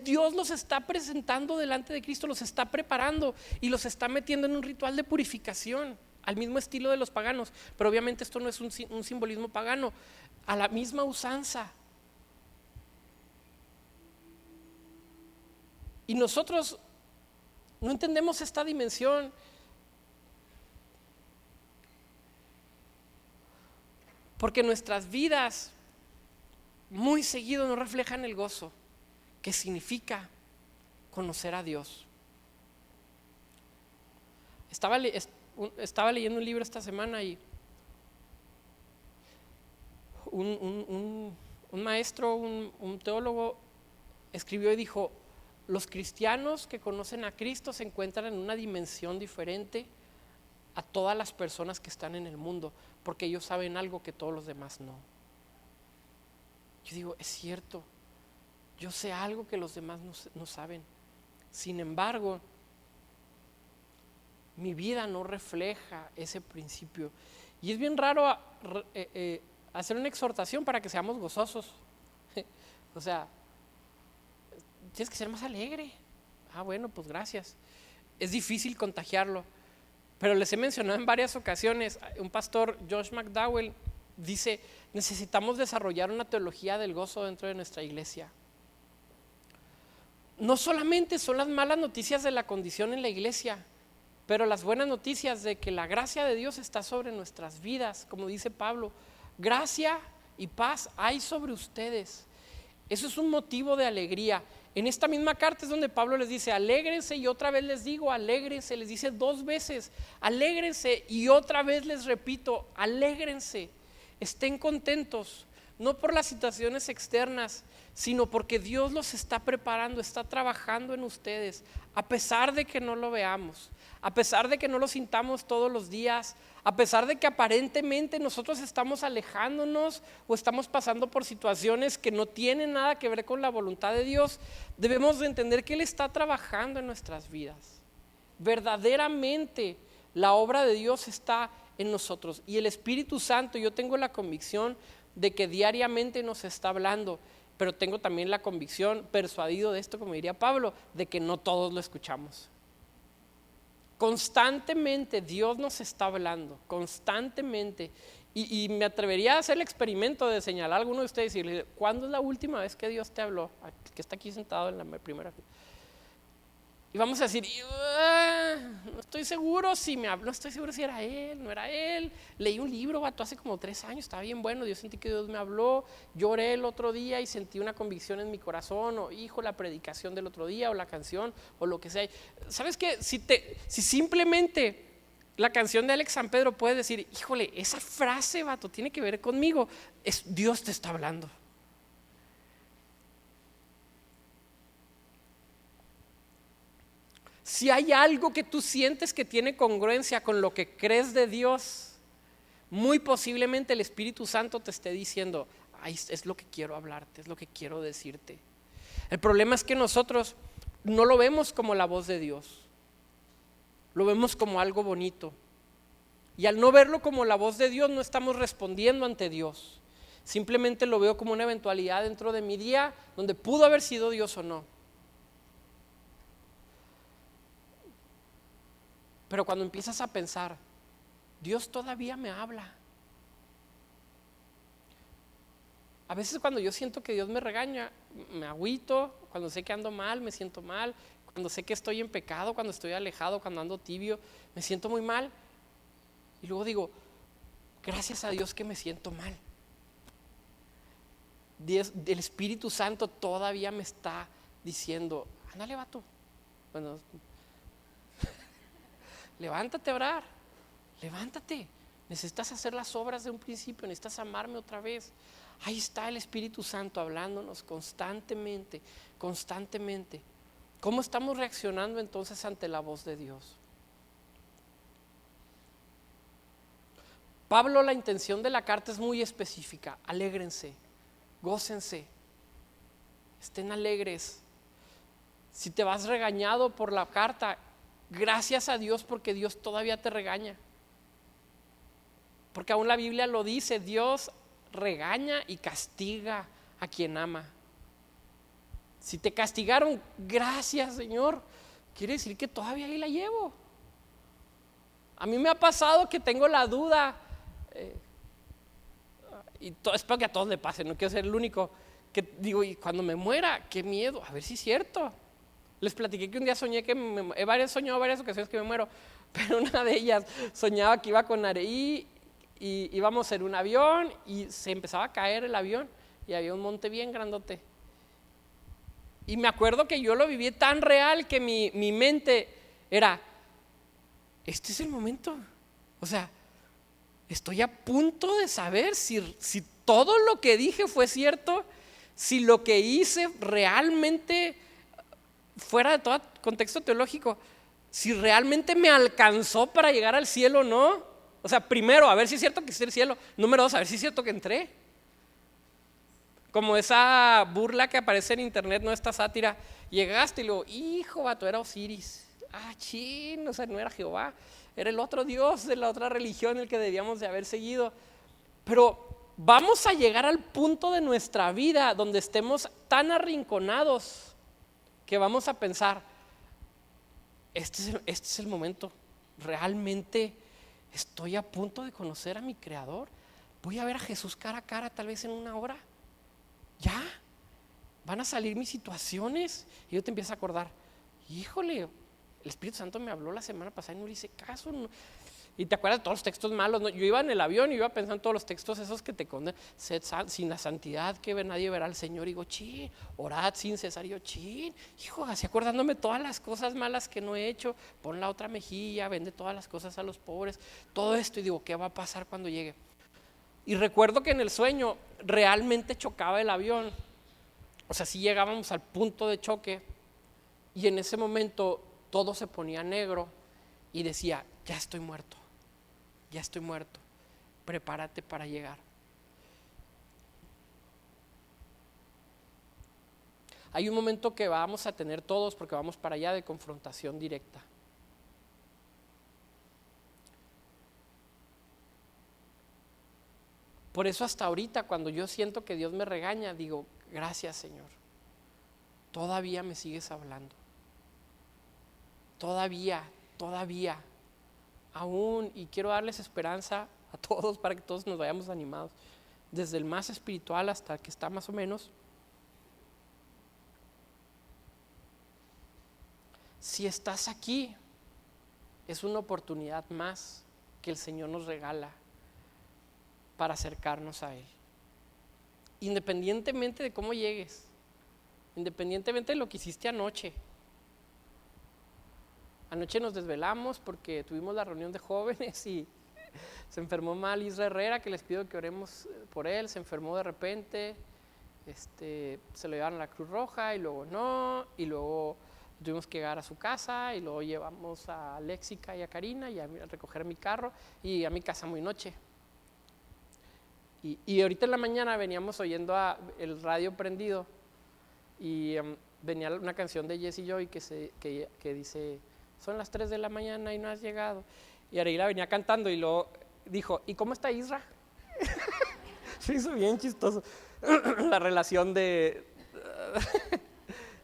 [SPEAKER 1] Dios los está presentando delante de Cristo, los está preparando y los está metiendo en un ritual de purificación, al mismo estilo de los paganos, pero obviamente esto no es un simbolismo pagano, a la misma usanza. Y nosotros no entendemos esta dimensión. Porque nuestras vidas muy seguido no reflejan el gozo que significa conocer a Dios. Estaba leyendo un libro esta semana y un maestro, un teólogo escribió y dijo: los cristianos que conocen a Cristo se encuentran en una dimensión diferente a todas las personas que están en el mundo, porque ellos saben algo que todos los demás no. Yo digo, es cierto, yo sé algo que los demás no saben. Sin embargo, mi vida no refleja ese principio. Y es bien raro hacer una exhortación para que seamos gozosos. O sea, tienes que ser más alegre. Bueno, pues gracias. Es difícil contagiarlo. Pero les he mencionado en varias ocasiones, un pastor, Josh McDowell, dice: necesitamos desarrollar una teología del gozo dentro de nuestra iglesia. No solamente son las malas noticias de la condición en la iglesia, pero las buenas noticias de que la gracia de Dios está sobre nuestras vidas, como dice Pablo: gracia y paz hay sobre ustedes. Eso es un motivo de alegría. En esta misma carta es donde Pablo les dice: alégrense, y otra vez les digo alégrense. Les dice 2 veces alégrense, y otra vez les repito alégrense. Estén contentos, no por las situaciones externas, sino porque Dios los está preparando, está trabajando en ustedes, a pesar de que no lo veamos, a pesar de que no lo sintamos todos los días, a pesar de que aparentemente nosotros estamos alejándonos o estamos pasando por situaciones que no tienen nada que ver con la voluntad de Dios. Debemos de entender que Él está trabajando en nuestras vidas. Verdaderamente la obra de Dios está en nosotros, y el Espíritu Santo, yo tengo la convicción de que diariamente nos está hablando, pero tengo también la convicción, persuadido de esto, como diría Pablo, de que no todos lo escuchamos. Constantemente Dios nos está hablando, constantemente, y me atrevería a hacer el experimento de señalar a alguno de ustedes y decirle: ¿cuándo es la última vez que Dios te habló? Que está aquí sentado en la primera fila. Y vamos a decir, no estoy seguro si me habló, no estoy seguro si era él, no era él. Leí un libro, vato, hace como 3 años, estaba bien bueno, yo sentí que Dios me habló. Lloré el otro día y sentí una convicción en mi corazón, o hijo, la predicación del otro día, o la canción, o lo que sea. ¿Sabes qué? Si simplemente la canción de Alex San Pedro puede decir, híjole, esa frase, vato, tiene que ver conmigo, Dios te está hablando. Si hay algo que tú sientes que tiene congruencia con lo que crees de Dios, muy posiblemente el Espíritu Santo te esté diciendo, ay, es lo que quiero hablarte, es lo que quiero decirte. El problema es que nosotros no lo vemos como la voz de Dios, lo vemos como algo bonito. Y al no verlo como la voz de Dios, no estamos respondiendo ante Dios. Simplemente lo veo como una eventualidad dentro de mi día, donde pudo haber sido Dios o no. Pero cuando empiezas a pensar, Dios todavía me habla. A veces cuando yo siento que Dios me regaña, me agüito. Cuando sé que ando mal, me siento mal. Cuando sé que estoy en pecado, cuando estoy alejado, cuando ando tibio, me siento muy mal. Y luego digo, gracias a Dios que me siento mal. El Espíritu Santo todavía me está diciendo, ándale, vato. Bueno, levántate a orar, levántate. Necesitas hacer las obras de un principio, necesitas amarme otra vez. Ahí está el Espíritu Santo hablándonos constantemente, constantemente. ¿Cómo estamos reaccionando entonces ante la voz de Dios? Pablo, la intención de la carta es muy específica. Alégrense, gócense, estén alegres. Si te vas regañado por la carta, gracias a Dios porque Dios todavía te regaña. Porque aún la Biblia lo dice, Dios regaña y castiga a quien ama. Si te castigaron, gracias, Señor, quiere decir que todavía ahí la llevo. A mí me ha pasado que tengo la duda, y espero que a todos le pase, no quiero ser el único, que digo, y cuando me muera, qué miedo, a ver si es cierto. Les platiqué que un día soñé que he soñado varias ocasiones que me muero, pero una de ellas soñaba que iba con Areí y íbamos en un avión y se empezaba a caer el avión y había un monte bien grandote. Y me acuerdo que yo lo viví tan real que mi mente era, este es el momento. O sea, estoy a punto de saber si todo lo que dije fue cierto, si lo que hice realmente, fuera de todo contexto teológico, si realmente me alcanzó para llegar al cielo o no. O sea, primero, a ver si es cierto que es el cielo. Número 2, a ver si es cierto que entré. Como esa burla que aparece en internet, no, esta sátira. Llegaste y luego, hijo, vato, era Osiris. Chin, o sea, no era Jehová, era el otro Dios de la otra religión el que debíamos de haber seguido. Pero vamos a llegar al punto de nuestra vida donde estemos tan arrinconados que vamos a pensar, este es el momento, realmente estoy a punto de conocer a mi Creador, voy a ver a Jesús cara a cara tal vez en 1 hora, ya, van a salir mis situaciones y yo te empiezo a acordar, híjole, el Espíritu Santo me habló la semana pasada y no le hice caso, no. Y te acuerdas de todos los textos malos, ¿no? Yo iba en el avión y iba pensando en todos los textos esos que te condenan, sed sin la santidad que nadie verá al Señor, y digo, chin, orad sin cesar, y yo, chin, hijo, así acordándome todas las cosas malas que no he hecho, pon la otra mejilla, vende todas las cosas a los pobres, todo esto, y digo, ¿qué va a pasar cuando llegue? Y recuerdo que en el sueño realmente chocaba el avión, o sea, sí llegábamos al punto de choque, y en ese momento todo se ponía negro y decía, ya estoy muerto, prepárate para llegar. Hay un momento que vamos a tener todos, porque vamos para allá, de confrontación directa. Por eso hasta ahorita, cuando yo siento que Dios me regaña, digo, gracias, Señor, todavía me sigues hablando, todavía aún, y quiero darles esperanza a todos para que todos nos vayamos animados, desde el más espiritual hasta el que está más o menos. Si estás aquí, es una oportunidad más que el Señor nos regala para acercarnos a Él. Independientemente de cómo llegues, independientemente de lo que hiciste anoche. Anoche nos desvelamos porque tuvimos la reunión de jóvenes y se enfermó mal Isra Herrera, que les pido que oremos por él. Se enfermó de repente, se lo llevaron a la Cruz Roja y luego no, y luego tuvimos que llegar a su casa y luego llevamos a Léxica y a Karina y a recoger mi carro y a mi casa muy noche. Y ahorita en la mañana veníamos oyendo el radio prendido y venía una canción de Jesse Joy que dice: son las 3 de la mañana y no has llegado. Y Areila venía cantando y luego dijo: ¿y cómo está Isra? Se hizo bien chistoso la relación de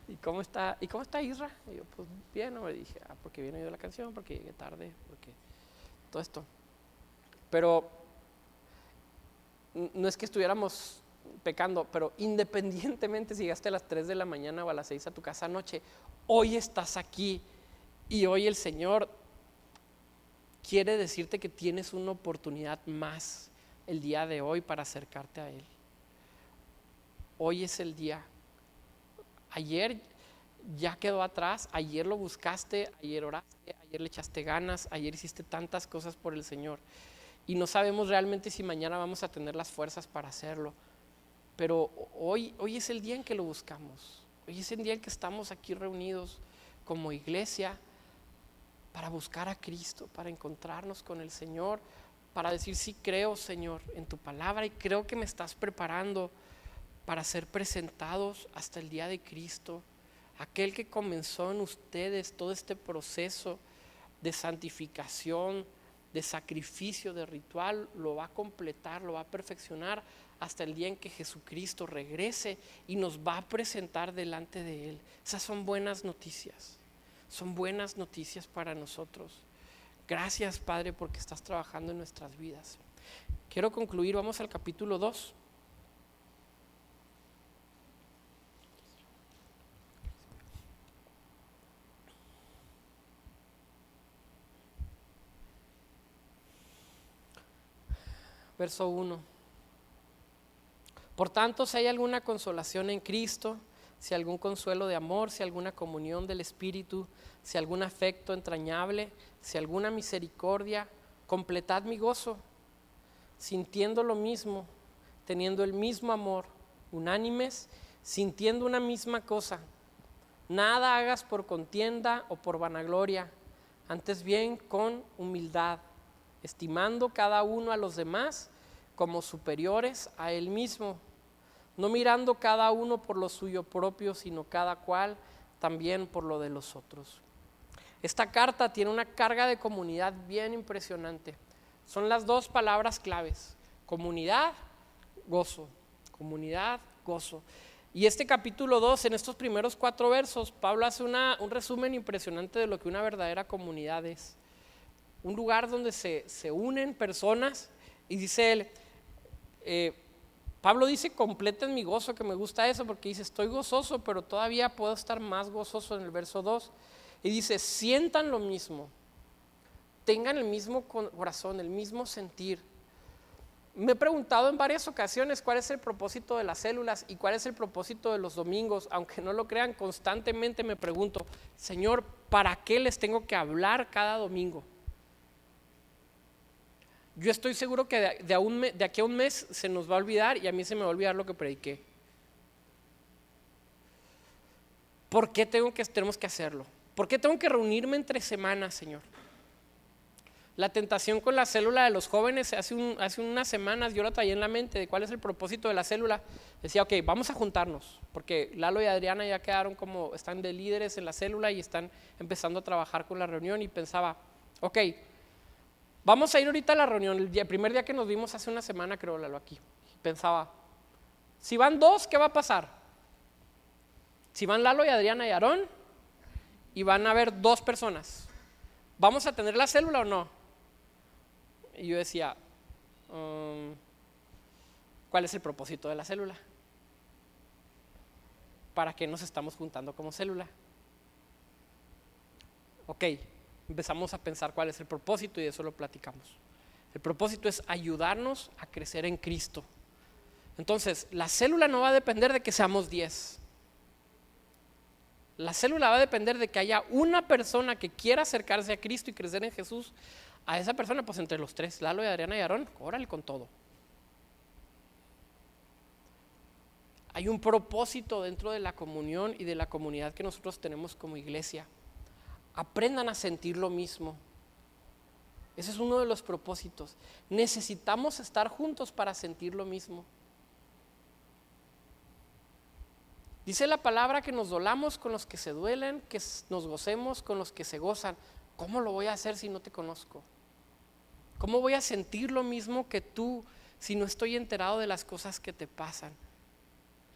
[SPEAKER 1] ¿y cómo está Isra? Y yo, pues bien, no me dije, porque viene oído la canción, porque llegué tarde, porque todo esto. Pero no es que estuviéramos pecando, pero independientemente si llegaste a las 3 de la mañana o a las 6 a tu casa anoche, hoy estás aquí y hoy el Señor quiere decirte que tienes una oportunidad más el día de hoy para acercarte a Él. Hoy es el día. Ayer ya quedó atrás, ayer lo buscaste, ayer oraste, ayer le echaste ganas, ayer hiciste tantas cosas por el Señor y no sabemos realmente si mañana vamos a tener las fuerzas para hacerlo, pero hoy es el día en que lo buscamos. Hoy es el día en que estamos aquí reunidos como iglesia para buscar a Cristo, para encontrarnos con el Señor, para decir: sí creo, Señor, en tu palabra y creo que me estás preparando para ser presentados hasta el día de Cristo. Aquel que comenzó en ustedes todo este proceso de santificación, de sacrificio, de ritual, lo va a completar, lo va a perfeccionar hasta el día en que Jesucristo regrese y nos va a presentar delante de Él. Esas son buenas noticias. Son buenas noticias para nosotros. Gracias, Padre, porque estás trabajando en nuestras vidas. Quiero concluir, vamos al capítulo 2. Verso 1. Por tanto, si hay alguna consolación en Cristo, si algún consuelo de amor, si alguna comunión del Espíritu, si algún afecto entrañable, si alguna misericordia, completad mi gozo, sintiendo lo mismo, teniendo el mismo amor, unánimes, sintiendo una misma cosa. Nada hagas por contienda o por vanagloria, antes bien con humildad, estimando cada uno a los demás como superiores a él mismo, no mirando cada uno por lo suyo propio, sino cada cual también por lo de los otros. Esta carta tiene una carga de comunidad bien impresionante. Son las dos palabras claves: comunidad, gozo. Comunidad, gozo. Y este capítulo 2, en estos primeros 4 versos, Pablo hace un resumen impresionante de lo que una verdadera comunidad es. Un lugar donde se unen personas, y dice él, Pablo dice: completen mi gozo, que me gusta eso, porque dice: estoy gozoso, pero todavía puedo estar más gozoso en el verso 2. Y dice: sientan lo mismo, tengan el mismo corazón, el mismo sentir. Me he preguntado en varias ocasiones cuál es el propósito de las células y cuál es el propósito de los domingos. Aunque no lo crean, constantemente me pregunto: Señor, ¿para qué les tengo que hablar cada domingo? Yo estoy seguro que de aquí a un mes se nos va a olvidar y a mí se me va a olvidar lo que prediqué. ¿Por qué tenemos que hacerlo? ¿Por qué tengo que reunirme entre semanas, Señor? La tentación con la célula de los jóvenes hace unas semanas yo la traía en la mente de cuál es el propósito de la célula. Decía: ok, vamos a juntarnos, porque Lalo y Adriana ya están de líderes en la célula y están empezando a trabajar con la reunión, y pensaba: ok, vamos a ir ahorita a la reunión. El primer día que nos vimos hace una semana, creo, Lalo, aquí. Y pensaba: si van 2, ¿qué va a pasar? Si van Lalo y Adriana y Aarón, y van a haber 2 personas, ¿vamos a tener la célula o no? Y yo decía: ¿cuál es el propósito de la célula? ¿Para qué nos estamos juntando como célula? Ok, empezamos a pensar cuál es el propósito y de eso lo platicamos. El propósito es ayudarnos a crecer en Cristo. Entonces, la célula no va a depender de que seamos 10. La célula va a depender de que haya una persona que quiera acercarse a Cristo y crecer en Jesús. A esa persona, pues entre los 3, Lalo y Adriana y Aarón, órale con todo. Hay un propósito dentro de la comunión y de la comunidad que nosotros tenemos como iglesia. Aprendan a sentir lo mismo. Ese es uno de los propósitos. Necesitamos estar juntos para sentir lo mismo. Dice la palabra que nos dolamos con los que se duelen, que nos gocemos con los que se gozan. ¿Cómo lo voy a hacer si no te conozco? ¿Cómo voy a sentir lo mismo que tú si no estoy enterado de las cosas que te pasan?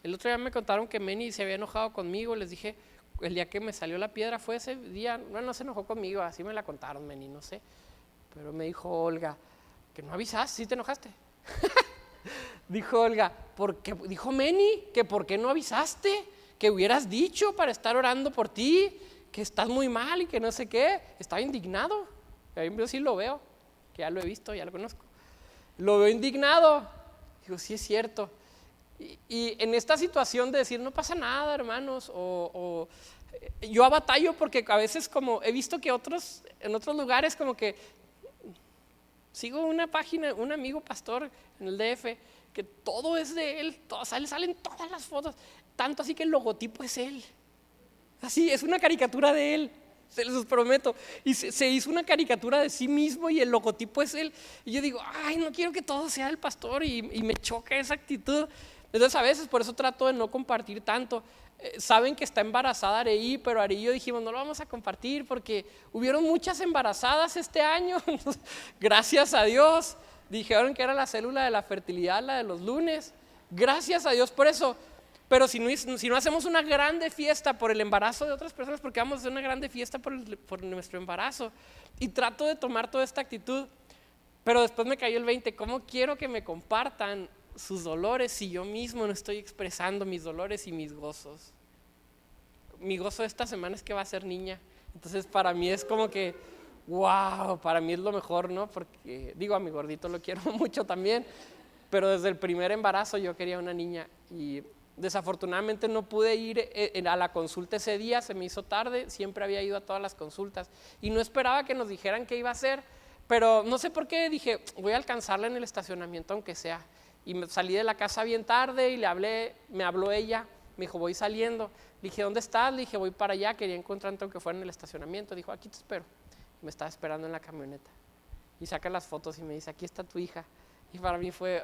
[SPEAKER 1] El otro día me contaron que Meni se había enojado conmigo. Les dije, el día que me salió la piedra fue ese día. No se enojó conmigo, así me la contaron, Meni, no sé. Pero me dijo Olga, que no avisaste, ¿sí te enojaste? Dijo Olga, dijo Meni, que por qué no avisaste, que hubieras dicho para estar orando por ti, que estás muy mal y que no sé qué. Estaba indignado. Yo sí lo veo, que ya lo he visto, ya lo conozco. Lo veo indignado. Digo, sí es cierto. Y en esta situación de decir, no pasa nada, hermanos, yo batallo porque a veces como he visto que en otros lugares como que sigo una página, un amigo pastor en el DF, que todo es de él, salen todas las fotos, tanto así que el logotipo es él. Así, es una caricatura de él, se los prometo. Y se hizo una caricatura de sí mismo y el logotipo es él. Y yo digo, ay, no quiero que todo sea el pastor y me choca esa actitud. Entonces a veces por eso trato de no compartir tanto. Saben que está embarazada Areí, pero Areí y yo dijimos no lo vamos a compartir porque hubieron muchas embarazadas este año. Gracias a Dios. Dijeron que era la célula de la fertilidad, la de los lunes. Gracias a Dios por eso. Pero si no hacemos una grande fiesta por el embarazo de otras personas, porque vamos a hacer una grande fiesta por nuestro embarazo. Y trato de tomar toda esta actitud. Pero después me cayó el 20. ¿Cómo quiero que me compartan sus dolores si yo mismo no estoy expresando mis dolores y mis gozos? Mi gozo de esta semana es que va a ser niña. Entonces para mí es como que, wow, para mí es lo mejor, ¿no? Porque digo, a mi gordito lo quiero mucho también, pero desde el primer embarazo yo quería una niña y desafortunadamente no pude ir a la consulta ese día, se me hizo tarde, siempre había ido a todas las consultas y no esperaba que nos dijeran qué iba a hacer, pero no sé por qué dije, voy a alcanzarla en el estacionamiento aunque sea. Y salí de la casa bien tarde y me habló ella, me dijo, voy saliendo. Le dije, ¿dónde estás? Le dije, voy para allá, quería encontrarte aunque fuera en el estacionamiento. Dijo, aquí te espero. Y me estaba esperando en la camioneta. Y saca las fotos y me dice, aquí está tu hija. Y para mí fue,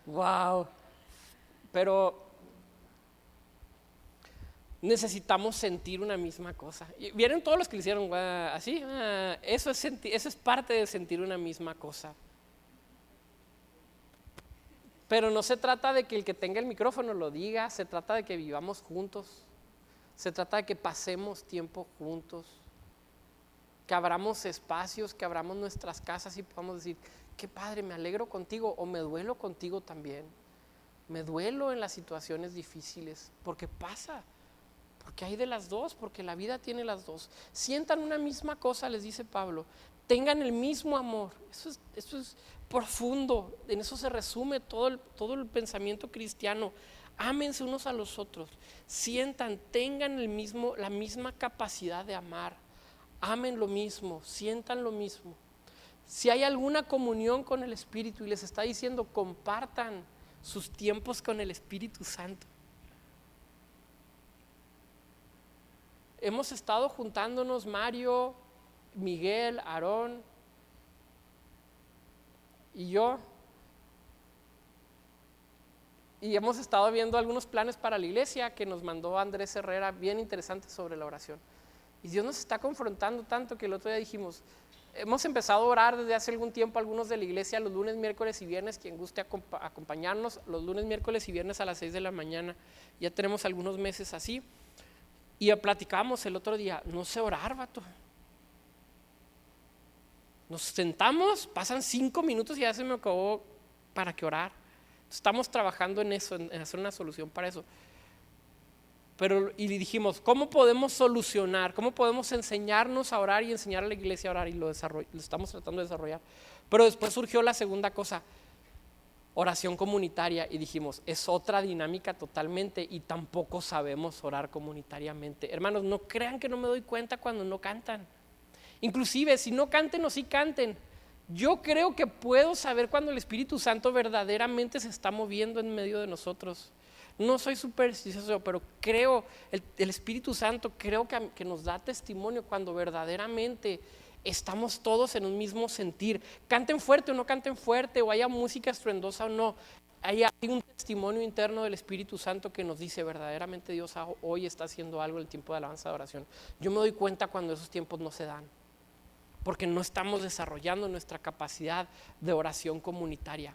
[SPEAKER 1] wow. Pero necesitamos sentir una misma cosa. Y ¿vieron todos los que le hicieron así? Eso es parte de sentir una misma cosa. Pero no se trata de que el que tenga el micrófono lo diga, se trata de que vivamos juntos, se trata de que pasemos tiempo juntos, que abramos espacios, que abramos nuestras casas y podamos decir, qué padre, me alegro contigo o me duelo contigo también. Me duelo en las situaciones difíciles, porque pasa, porque hay de las dos, porque la vida tiene las dos. Sientan una misma cosa, les dice Pablo, tengan el mismo amor. Eso es profundo, en eso se resume todo el pensamiento cristiano. Ámense unos a los otros, sientan, tengan la misma capacidad de amar, amen lo mismo, sientan lo mismo. Si hay alguna comunión con el Espíritu y les está diciendo compartan sus tiempos con el Espíritu Santo. Hemos estado juntándonos Mario, Miguel, Aarón y yo, y hemos estado viendo algunos planes para la iglesia que nos mandó Andrés Herrera, bien interesantes sobre la oración. Y Dios nos está confrontando tanto que el otro día dijimos, hemos empezado a orar desde hace algún tiempo algunos de la iglesia los lunes, miércoles y viernes, quien guste acompañarnos los lunes, miércoles y viernes a las 6 de la mañana. Ya tenemos algunos meses así. Y platicamos el otro día, no sé orar, vato. Nos sentamos, pasan 5 minutos y ya se me acabó para qué orar. Estamos trabajando en eso, en hacer una solución para eso. Y dijimos, ¿cómo podemos solucionar? ¿Cómo podemos enseñarnos a orar y enseñar a la iglesia a orar? Y lo estamos tratando de desarrollar. Pero después surgió la segunda cosa, oración comunitaria, y dijimos, es otra dinámica totalmente y tampoco sabemos orar comunitariamente. Hermanos, no crean que no me doy cuenta cuando no cantan. Inclusive, si no canten o sí canten, yo creo que puedo saber cuando el Espíritu Santo verdaderamente se está moviendo en medio de nosotros. No soy supersticioso, pero creo, el Espíritu Santo creo que nos da testimonio cuando verdaderamente estamos todos en un mismo sentir. Canten fuerte o no canten fuerte, o haya música estruendosa o no, hay un testimonio interno del Espíritu Santo que nos dice verdaderamente Dios hoy está haciendo algo en el tiempo de alabanza de oración. Yo me doy cuenta cuando esos tiempos no se dan, porque no estamos desarrollando nuestra capacidad de oración comunitaria.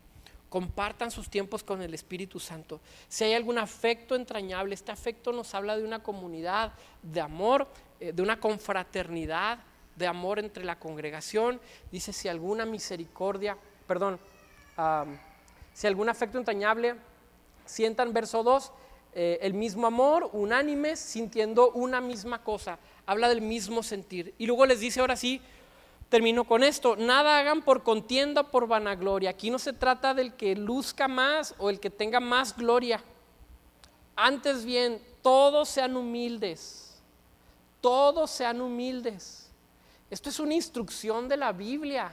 [SPEAKER 1] Compartan sus tiempos con el Espíritu Santo. Si hay algún afecto entrañable, este afecto nos habla de una comunidad de amor, de una confraternidad de amor entre la congregación. Dice, si algún afecto entrañable, sientan, verso 2, el mismo amor, unánimes, sintiendo una misma cosa. Habla del mismo sentir. Y luego les dice, ahora sí, termino con esto, nada hagan por contienda, por vanagloria. Aquí no se trata del que luzca más o el que tenga más gloria. Antes bien, todos sean humildes. Todos sean humildes. Esto es una instrucción de la Biblia.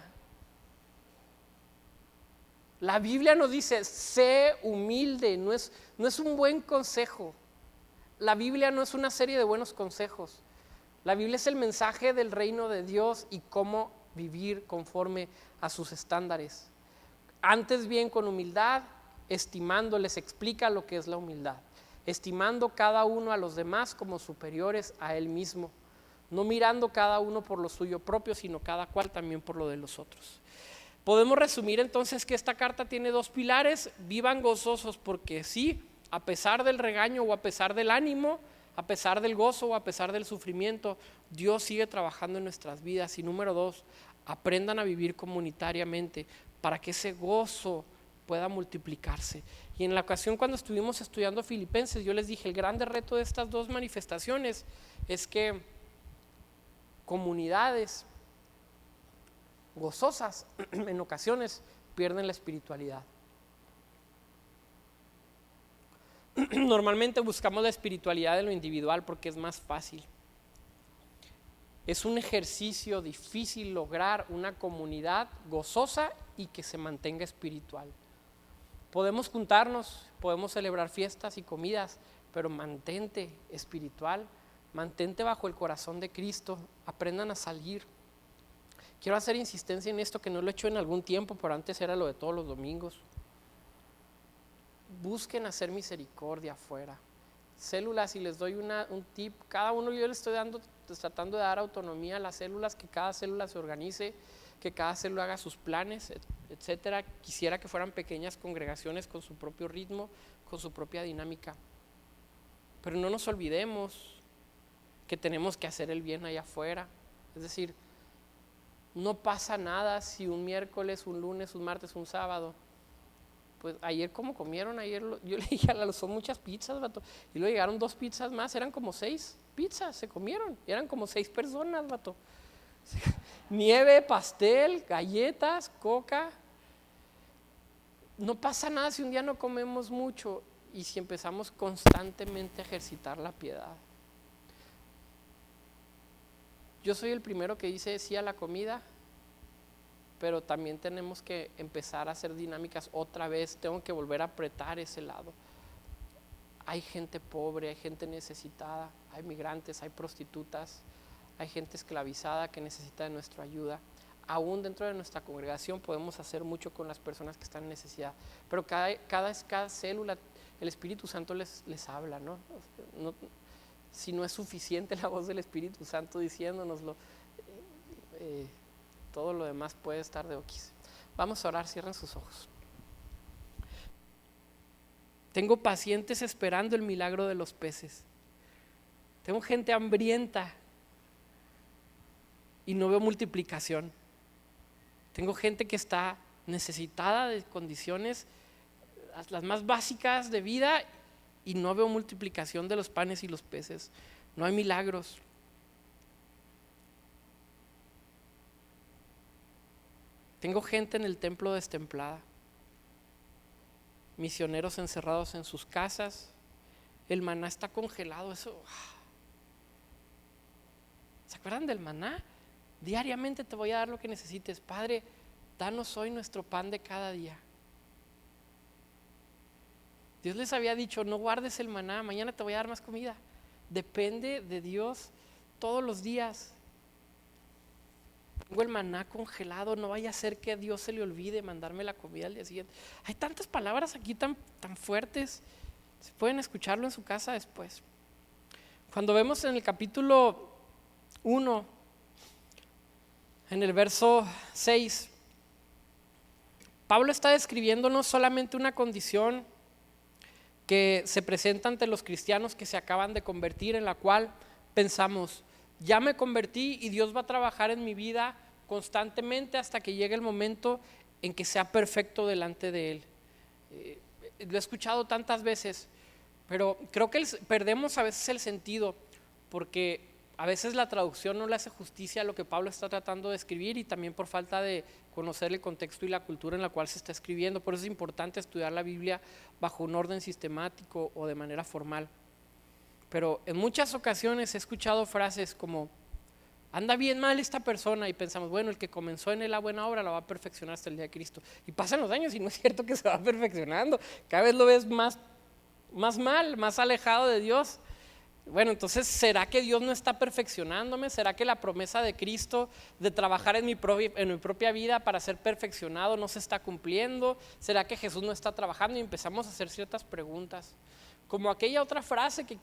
[SPEAKER 1] La Biblia nos dice, sé humilde, no es un buen consejo. La Biblia no es una serie de buenos consejos. La Biblia es el mensaje del reino de Dios y cómo vivir conforme a sus estándares. Antes bien, con humildad, estimando, les explica lo que es la humildad. Estimando cada uno a los demás como superiores a él mismo. No mirando cada uno por lo suyo propio, sino cada cual también por lo de los otros. Podemos resumir entonces que esta carta tiene dos pilares. Vivan gozosos porque sí, a pesar del regaño o a pesar del ánimo, a pesar del gozo o a pesar del sufrimiento, Dios sigue trabajando en nuestras vidas. Y número 2, aprendan a vivir comunitariamente para que ese gozo pueda multiplicarse. Y en la ocasión cuando estuvimos estudiando Filipenses, yo les dije, el grande reto de estas dos manifestaciones es que comunidades gozosas en ocasiones pierden la espiritualidad. Normalmente buscamos la espiritualidad en lo individual porque es más fácil. Es un ejercicio difícil lograr una comunidad gozosa y que se mantenga espiritual. Podemos juntarnos, podemos celebrar fiestas y comidas, pero mantente espiritual, mantente bajo el corazón de Cristo, aprendan a salir. Quiero hacer insistencia en esto que no lo he hecho en algún tiempo, pero antes era lo de todos los domingos. Busquen hacer misericordia afuera. Células, y les doy un tip, cada uno yo les estoy tratando de dar autonomía a las células, que cada célula se organice, que cada célula haga sus planes, etcétera. Quisiera que fueran pequeñas congregaciones con su propio ritmo, con su propia dinámica. Pero no nos olvidemos que tenemos que hacer el bien allá afuera. Es decir, no pasa nada si un miércoles, un lunes, un martes, un sábado. Pues ayer como comieron, yo le dije, son muchas pizzas, vato. Y luego llegaron 2 pizzas más, eran como 6 pizzas, se comieron. Y eran como 6 personas, vato. Nieve, pastel, galletas, coca. No pasa nada si un día no comemos mucho y si empezamos constantemente a ejercitar la piedad. Yo soy el primero que dice sí a la comida, pero también tenemos que empezar a hacer dinámicas otra vez. Tengo que volver a apretar ese lado. Hay gente pobre, hay gente necesitada, hay migrantes, hay prostitutas, hay gente esclavizada que necesita de nuestra ayuda. Aún dentro de nuestra congregación podemos hacer mucho con las personas que están en necesidad, pero cada célula, el Espíritu Santo les habla, ¿no? Si no es suficiente la voz del Espíritu Santo diciéndonoslo, todo lo demás puede estar de oquis. Vamos a orar, cierren sus ojos. Tengo pacientes esperando el milagro de los peces. Tengo gente hambrienta y no veo multiplicación. Tengo gente que está necesitada de condiciones las más básicas de vida y no veo multiplicación de los panes y los peces. No hay milagros. Tengo gente en el templo destemplada, misioneros encerrados en sus casas, el maná está congelado. Eso, ¿se acuerdan del maná? Diariamente te voy a dar lo que necesites. Padre, danos hoy nuestro pan de cada día. Dios les había dicho, no guardes el maná, mañana te voy a dar más comida. Depende de Dios todos los días. Tengo el maná congelado, no vaya a ser que a Dios se le olvide mandarme la comida al día siguiente. Hay tantas palabras aquí tan fuertes. Se pueden escucharlo en su casa después. Cuando vemos en el capítulo 1, en el verso 6, Pablo está describiendo no solamente una condición que se presenta ante los cristianos que se acaban de convertir, en la cual pensamos, ya me convertí y Dios va a trabajar en mi vida constantemente hasta que llegue el momento en que sea perfecto delante de Él. Lo he escuchado tantas veces, pero creo que perdemos a veces el sentido, porque a veces la traducción no le hace justicia a lo que Pablo está tratando de escribir, y también por falta de conocer el contexto y la cultura en la cual se está escribiendo. Por eso es importante estudiar la Biblia bajo un orden sistemático o de manera formal. Pero en muchas ocasiones he escuchado frases como, anda bien mal esta persona, y pensamos, bueno, el que comenzó en él la buena obra la va a perfeccionar hasta el día de Cristo. Y pasan los años y no es cierto que se va perfeccionando, cada vez lo ves más mal, más alejado de Dios. Bueno, entonces, ¿será que Dios no está perfeccionándome? ¿Será que la promesa de Cristo de trabajar en mi propia vida para ser perfeccionado no se está cumpliendo? ¿Será que Jesús no está trabajando? Y empezamos a hacer ciertas preguntas, como aquella otra frase que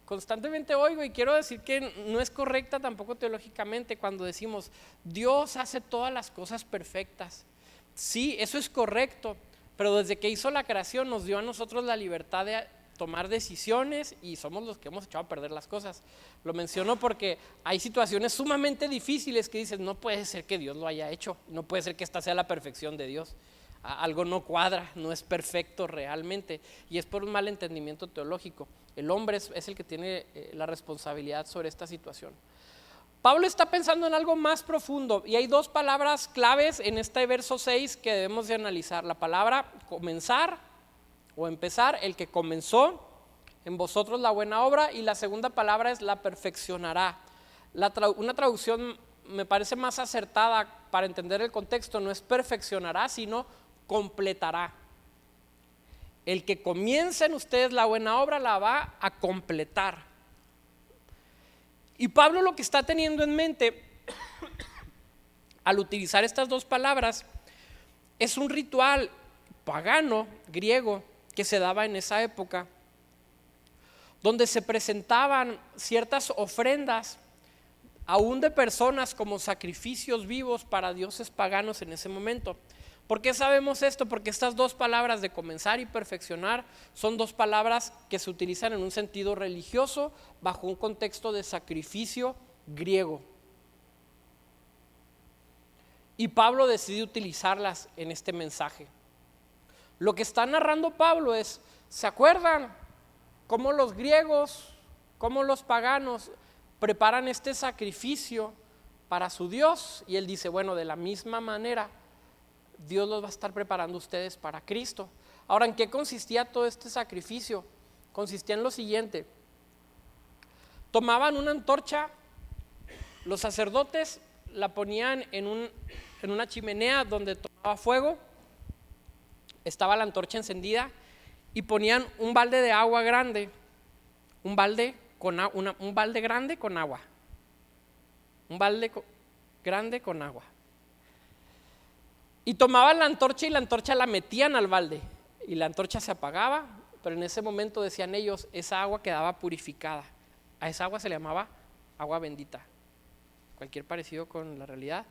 [SPEAKER 1] constantemente oigo, y quiero decir que no es correcta tampoco teológicamente, cuando decimos Dios hace todas las cosas perfectas. Sí, eso es correcto, pero desde que hizo la creación nos dio a nosotros la libertad de tomar decisiones, y somos los que hemos echado a perder las cosas. Lo menciono porque hay situaciones sumamente difíciles que dices, no puede ser que Dios lo haya hecho, no puede ser que esta sea la perfección de Dios. Algo no cuadra, no es perfecto realmente, y es por un mal entendimiento teológico. El hombre es el que tiene la responsabilidad sobre esta situación. Pablo está pensando en algo más profundo, y hay dos palabras claves en este verso 6 que debemos de analizar. La palabra comenzar o empezar, el que comenzó en vosotros la buena obra, y la segunda palabra es la perfeccionará. Una traducción me parece más acertada para entender el contexto, no es perfeccionará, sino completará. El que comienza en ustedes la buena obra la va a completar. Y Pablo lo que está teniendo en mente al utilizar estas dos palabras es un ritual pagano, griego, que se daba en esa época, donde se presentaban ciertas ofrendas, aún de personas, como sacrificios vivos para dioses paganos en ese momento. ¿Por qué sabemos esto? Porque estas dos palabras de comenzar y perfeccionar son dos palabras que se utilizan en un sentido religioso bajo un contexto de sacrificio griego. Y Pablo decide utilizarlas en este mensaje. Lo que está narrando Pablo es, ¿se acuerdan cómo los griegos, cómo los paganos preparan este sacrificio para su Dios? Y él dice, bueno, de la misma manera Dios los va a estar preparando ustedes para Cristo. Ahora, ¿en qué consistía todo este sacrificio? Consistía en lo siguiente: tomaban una antorcha, los sacerdotes la ponían en una chimenea donde tomaba fuego, estaba la antorcha encendida, y ponían un balde de agua grande, un balde grande con agua, grande con agua. Y tomaban la antorcha y la antorcha la metían al balde, y la antorcha se apagaba, pero en ese momento, decían ellos, esa agua quedaba purificada. A esa agua se le llamaba agua bendita. Cualquier parecido con la realidad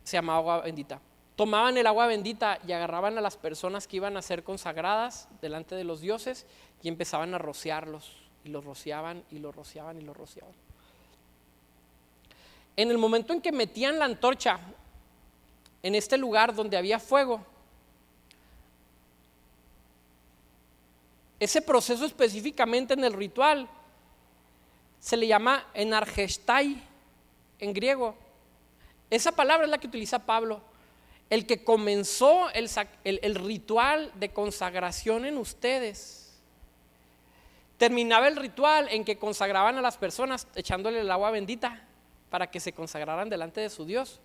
[SPEAKER 1] se llamaba agua bendita. Tomaban el agua bendita y agarraban a las personas que iban a ser consagradas delante de los dioses y empezaban a rociarlos, y los rociaban y los rociaban y los rociaban. En el momento en que metían la antorcha en este lugar donde había fuego, ese proceso específicamente en el ritual se le llama enargestai en griego. Esa palabra es la que utiliza Pablo. El que comenzó el ritual de consagración en ustedes. Terminaba el ritual en que consagraban a las personas echándole el agua bendita para que se consagraran delante de su Dios.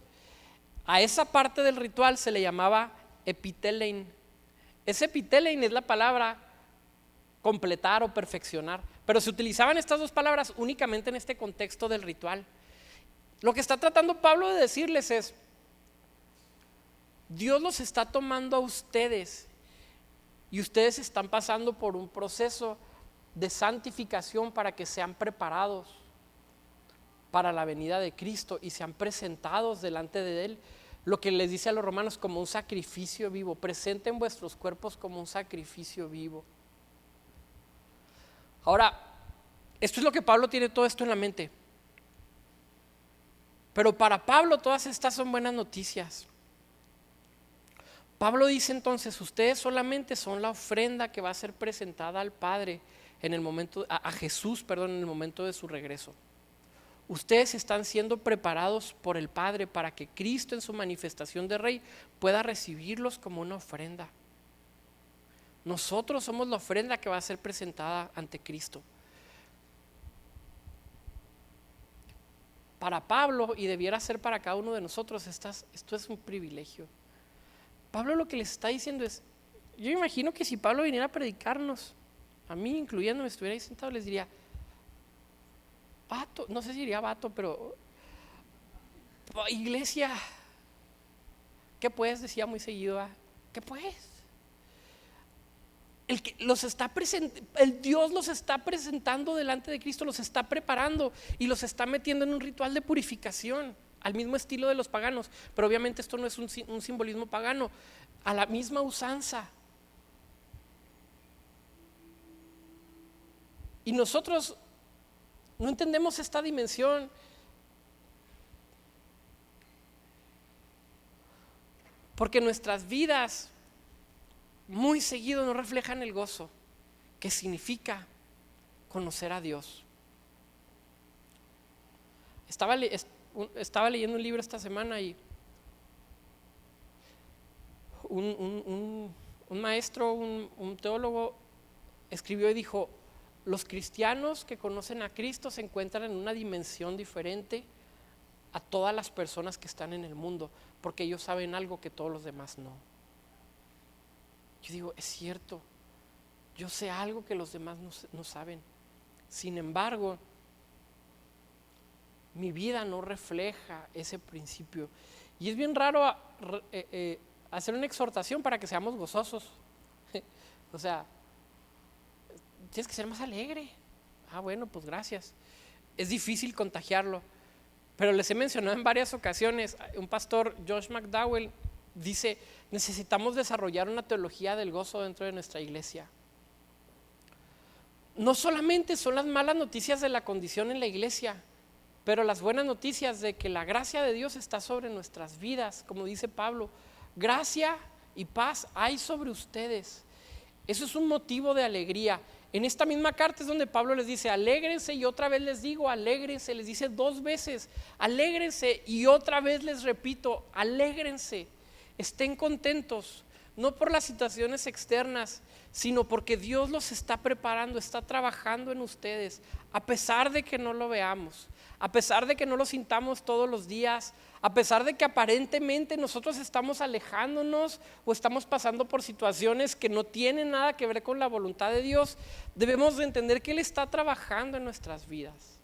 [SPEAKER 1] A esa parte del ritual se le llamaba epitelein. Ese epitelein es la palabra completar o perfeccionar, pero se utilizaban estas dos palabras únicamente en este contexto del ritual. Lo que está tratando Pablo de decirles es: Dios los está tomando a ustedes y ustedes están pasando por un proceso de santificación para que sean preparados para la venida de Cristo y sean presentados delante de Él. Lo que les dice a los romanos, como un sacrificio vivo. Presenten vuestros cuerpos como un sacrificio vivo. Ahora, esto es lo que Pablo tiene todo esto en la mente. Pero para Pablo todas estas son buenas noticias. Pablo dice entonces: ustedes solamente son la ofrenda que va a ser presentada al Padre en el momento, a Jesús, perdón, en el momento de su regreso. Ustedes están siendo preparados por el Padre para que Cristo en su manifestación de Rey pueda recibirlos como una ofrenda. Nosotros somos la ofrenda que va a ser presentada ante Cristo. Para Pablo, y debiera ser para cada uno de nosotros, esto es un privilegio. Pablo lo que les está diciendo es: yo imagino que si Pablo viniera a predicarnos, a mí incluyéndome, estuviera ahí sentado, les diría: vato, no sé si diría vato, pero iglesia, ¿qué pues? Decía muy seguido, ¿qué pues? El Dios los está presentando delante de Cristo, los está preparando y los está metiendo en un ritual de purificación, al mismo estilo de los paganos, pero obviamente esto no es un simbolismo pagano, a la misma usanza. Y nosotros no entendemos esta dimensión. Porque nuestras vidas muy seguido no reflejan el gozo que significa conocer a Dios. Estaba leyendo un libro esta semana y un maestro, un teólogo escribió y dijo: los cristianos que conocen a Cristo se encuentran en una dimensión diferente a todas las personas que están en el mundo, porque ellos saben algo que todos los demás no. Yo digo, es cierto, yo sé algo que los demás no saben. Sin embargo, mi vida no refleja ese principio. Y es bien raro hacer una exhortación para que seamos gozosos. O sea, tienes que ser más alegre. Bueno, pues gracias. Es difícil contagiarlo. Pero les he mencionado en varias ocasiones, un pastor, Josh McDowell, dice: necesitamos desarrollar una teología del gozo dentro de nuestra iglesia. No solamente son las malas noticias de la condición en la iglesia, pero las buenas noticias de que la gracia de Dios está sobre nuestras vidas, como dice Pablo: gracia y paz hay sobre ustedes. Eso es un motivo de alegría. En esta misma carta es donde Pablo les dice: alégrense, y otra vez les digo, alégrense. Les dice 2 veces, alégrense, y otra vez les repito, alégrense. Estén contentos, no por las situaciones externas, sino porque Dios los está preparando, está trabajando en ustedes, a pesar de que no lo veamos, a pesar de que no lo sintamos todos los días, a pesar de que aparentemente nosotros estamos alejándonos o estamos pasando por situaciones que no tienen nada que ver con la voluntad de Dios. Debemos de entender que Él está trabajando en nuestras vidas.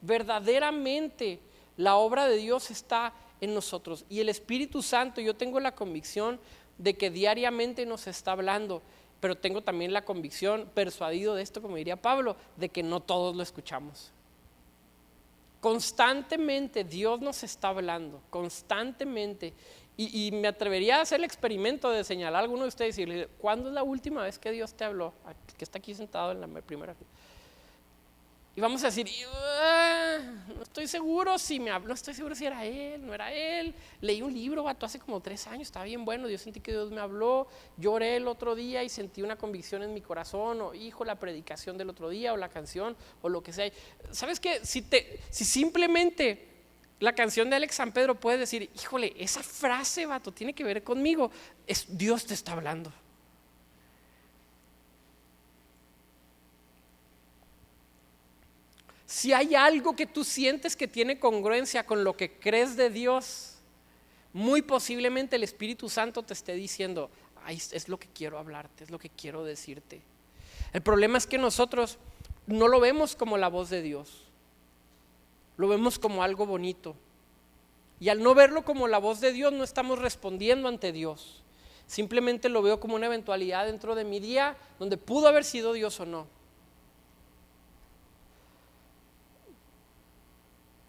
[SPEAKER 1] Verdaderamente la obra de Dios está en nosotros, y el Espíritu Santo, yo tengo la convicción de que diariamente nos está hablando, pero tengo también la convicción, persuadido de esto, como diría Pablo, de que no todos lo escuchamos. Constantemente Dios nos está hablando, constantemente, y me atrevería a hacer el experimento de señalar a alguno de ustedes y decirle: ¿cuándo es la última vez que Dios te habló? Que está aquí sentado en la primera fila. Y vamos a decir: no estoy seguro si me habló, no estoy seguro si era él, no era él. Leí un libro, vato, hace como 3 años, estaba bien bueno, yo sentí que Dios me habló. Lloré el otro día y sentí una convicción en mi corazón, o hijo, la predicación del otro día, o la canción, o lo que sea. ¿Sabes qué? Si simplemente la canción de Alex San Pedro puede decir, híjole, esa frase, vato, tiene que ver conmigo, Dios te está hablando. Si hay algo que tú sientes que tiene congruencia con lo que crees de Dios, muy posiblemente el Espíritu Santo te esté diciendo, ay, es lo que quiero hablarte, es lo que quiero decirte. El problema es que nosotros no lo vemos como la voz de Dios, lo vemos como algo bonito. Y al no verlo como la voz de Dios, no estamos respondiendo ante Dios. Simplemente lo veo como una eventualidad dentro de mi día, donde pudo haber sido Dios o no.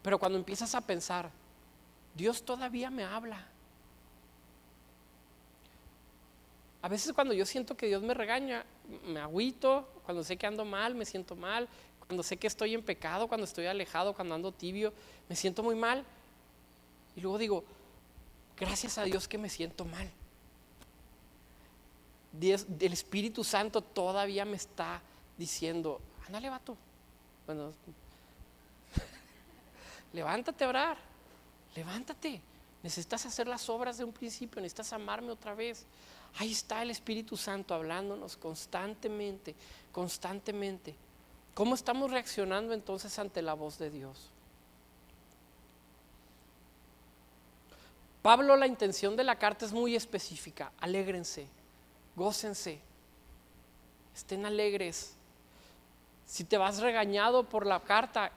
[SPEAKER 1] Pero cuando empiezas a pensar, Dios todavía me habla. A veces cuando yo siento que Dios me regaña, me agüito. Cuando sé que ando mal, me siento mal. Cuando sé que estoy en pecado, cuando estoy alejado, cuando ando tibio, me siento muy mal. Y luego digo, gracias a Dios que me siento mal. El Espíritu Santo todavía me está diciendo, ándale, vato. Bueno, levántate a orar, levántate. Necesitas hacer las obras de un principio, necesitas amarme otra vez. Ahí está el Espíritu Santo hablándonos constantemente, constantemente. ¿Cómo estamos reaccionando entonces ante la voz de Dios? Pablo, la intención de la carta es muy específica. Alégrense, gócense, estén alegres. Si te vas regañado por la carta,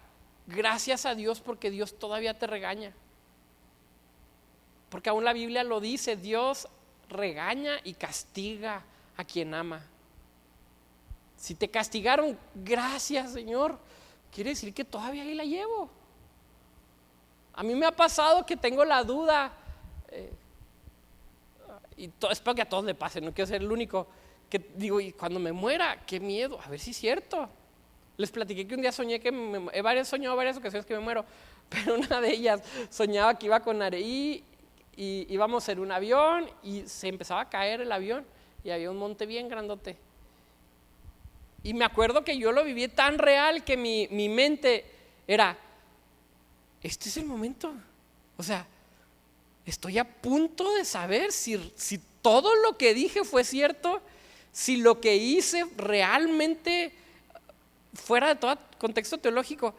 [SPEAKER 1] gracias a Dios porque Dios todavía te regaña. Porque aún la Biblia lo dice, Dios regaña y castiga a quien ama. Si te castigaron, gracias, Señor, quiere decir que todavía ahí la llevo. A mí me ha pasado que tengo la duda, y espero que a todos le pase, no quiero ser el único, que digo, y cuando me muera, qué miedo, a ver si es cierto. Les platiqué que un día soñé que he soñado varias ocasiones que me muero, pero una de ellas soñaba que iba con Areí y íbamos en un avión y se empezaba a caer el avión y había un monte bien grandote. Y me acuerdo que yo lo viví tan real que mi mente era, este es el momento. O sea, estoy a punto de saber si todo lo que dije fue cierto, si lo que hice realmente, fuera de todo contexto teológico,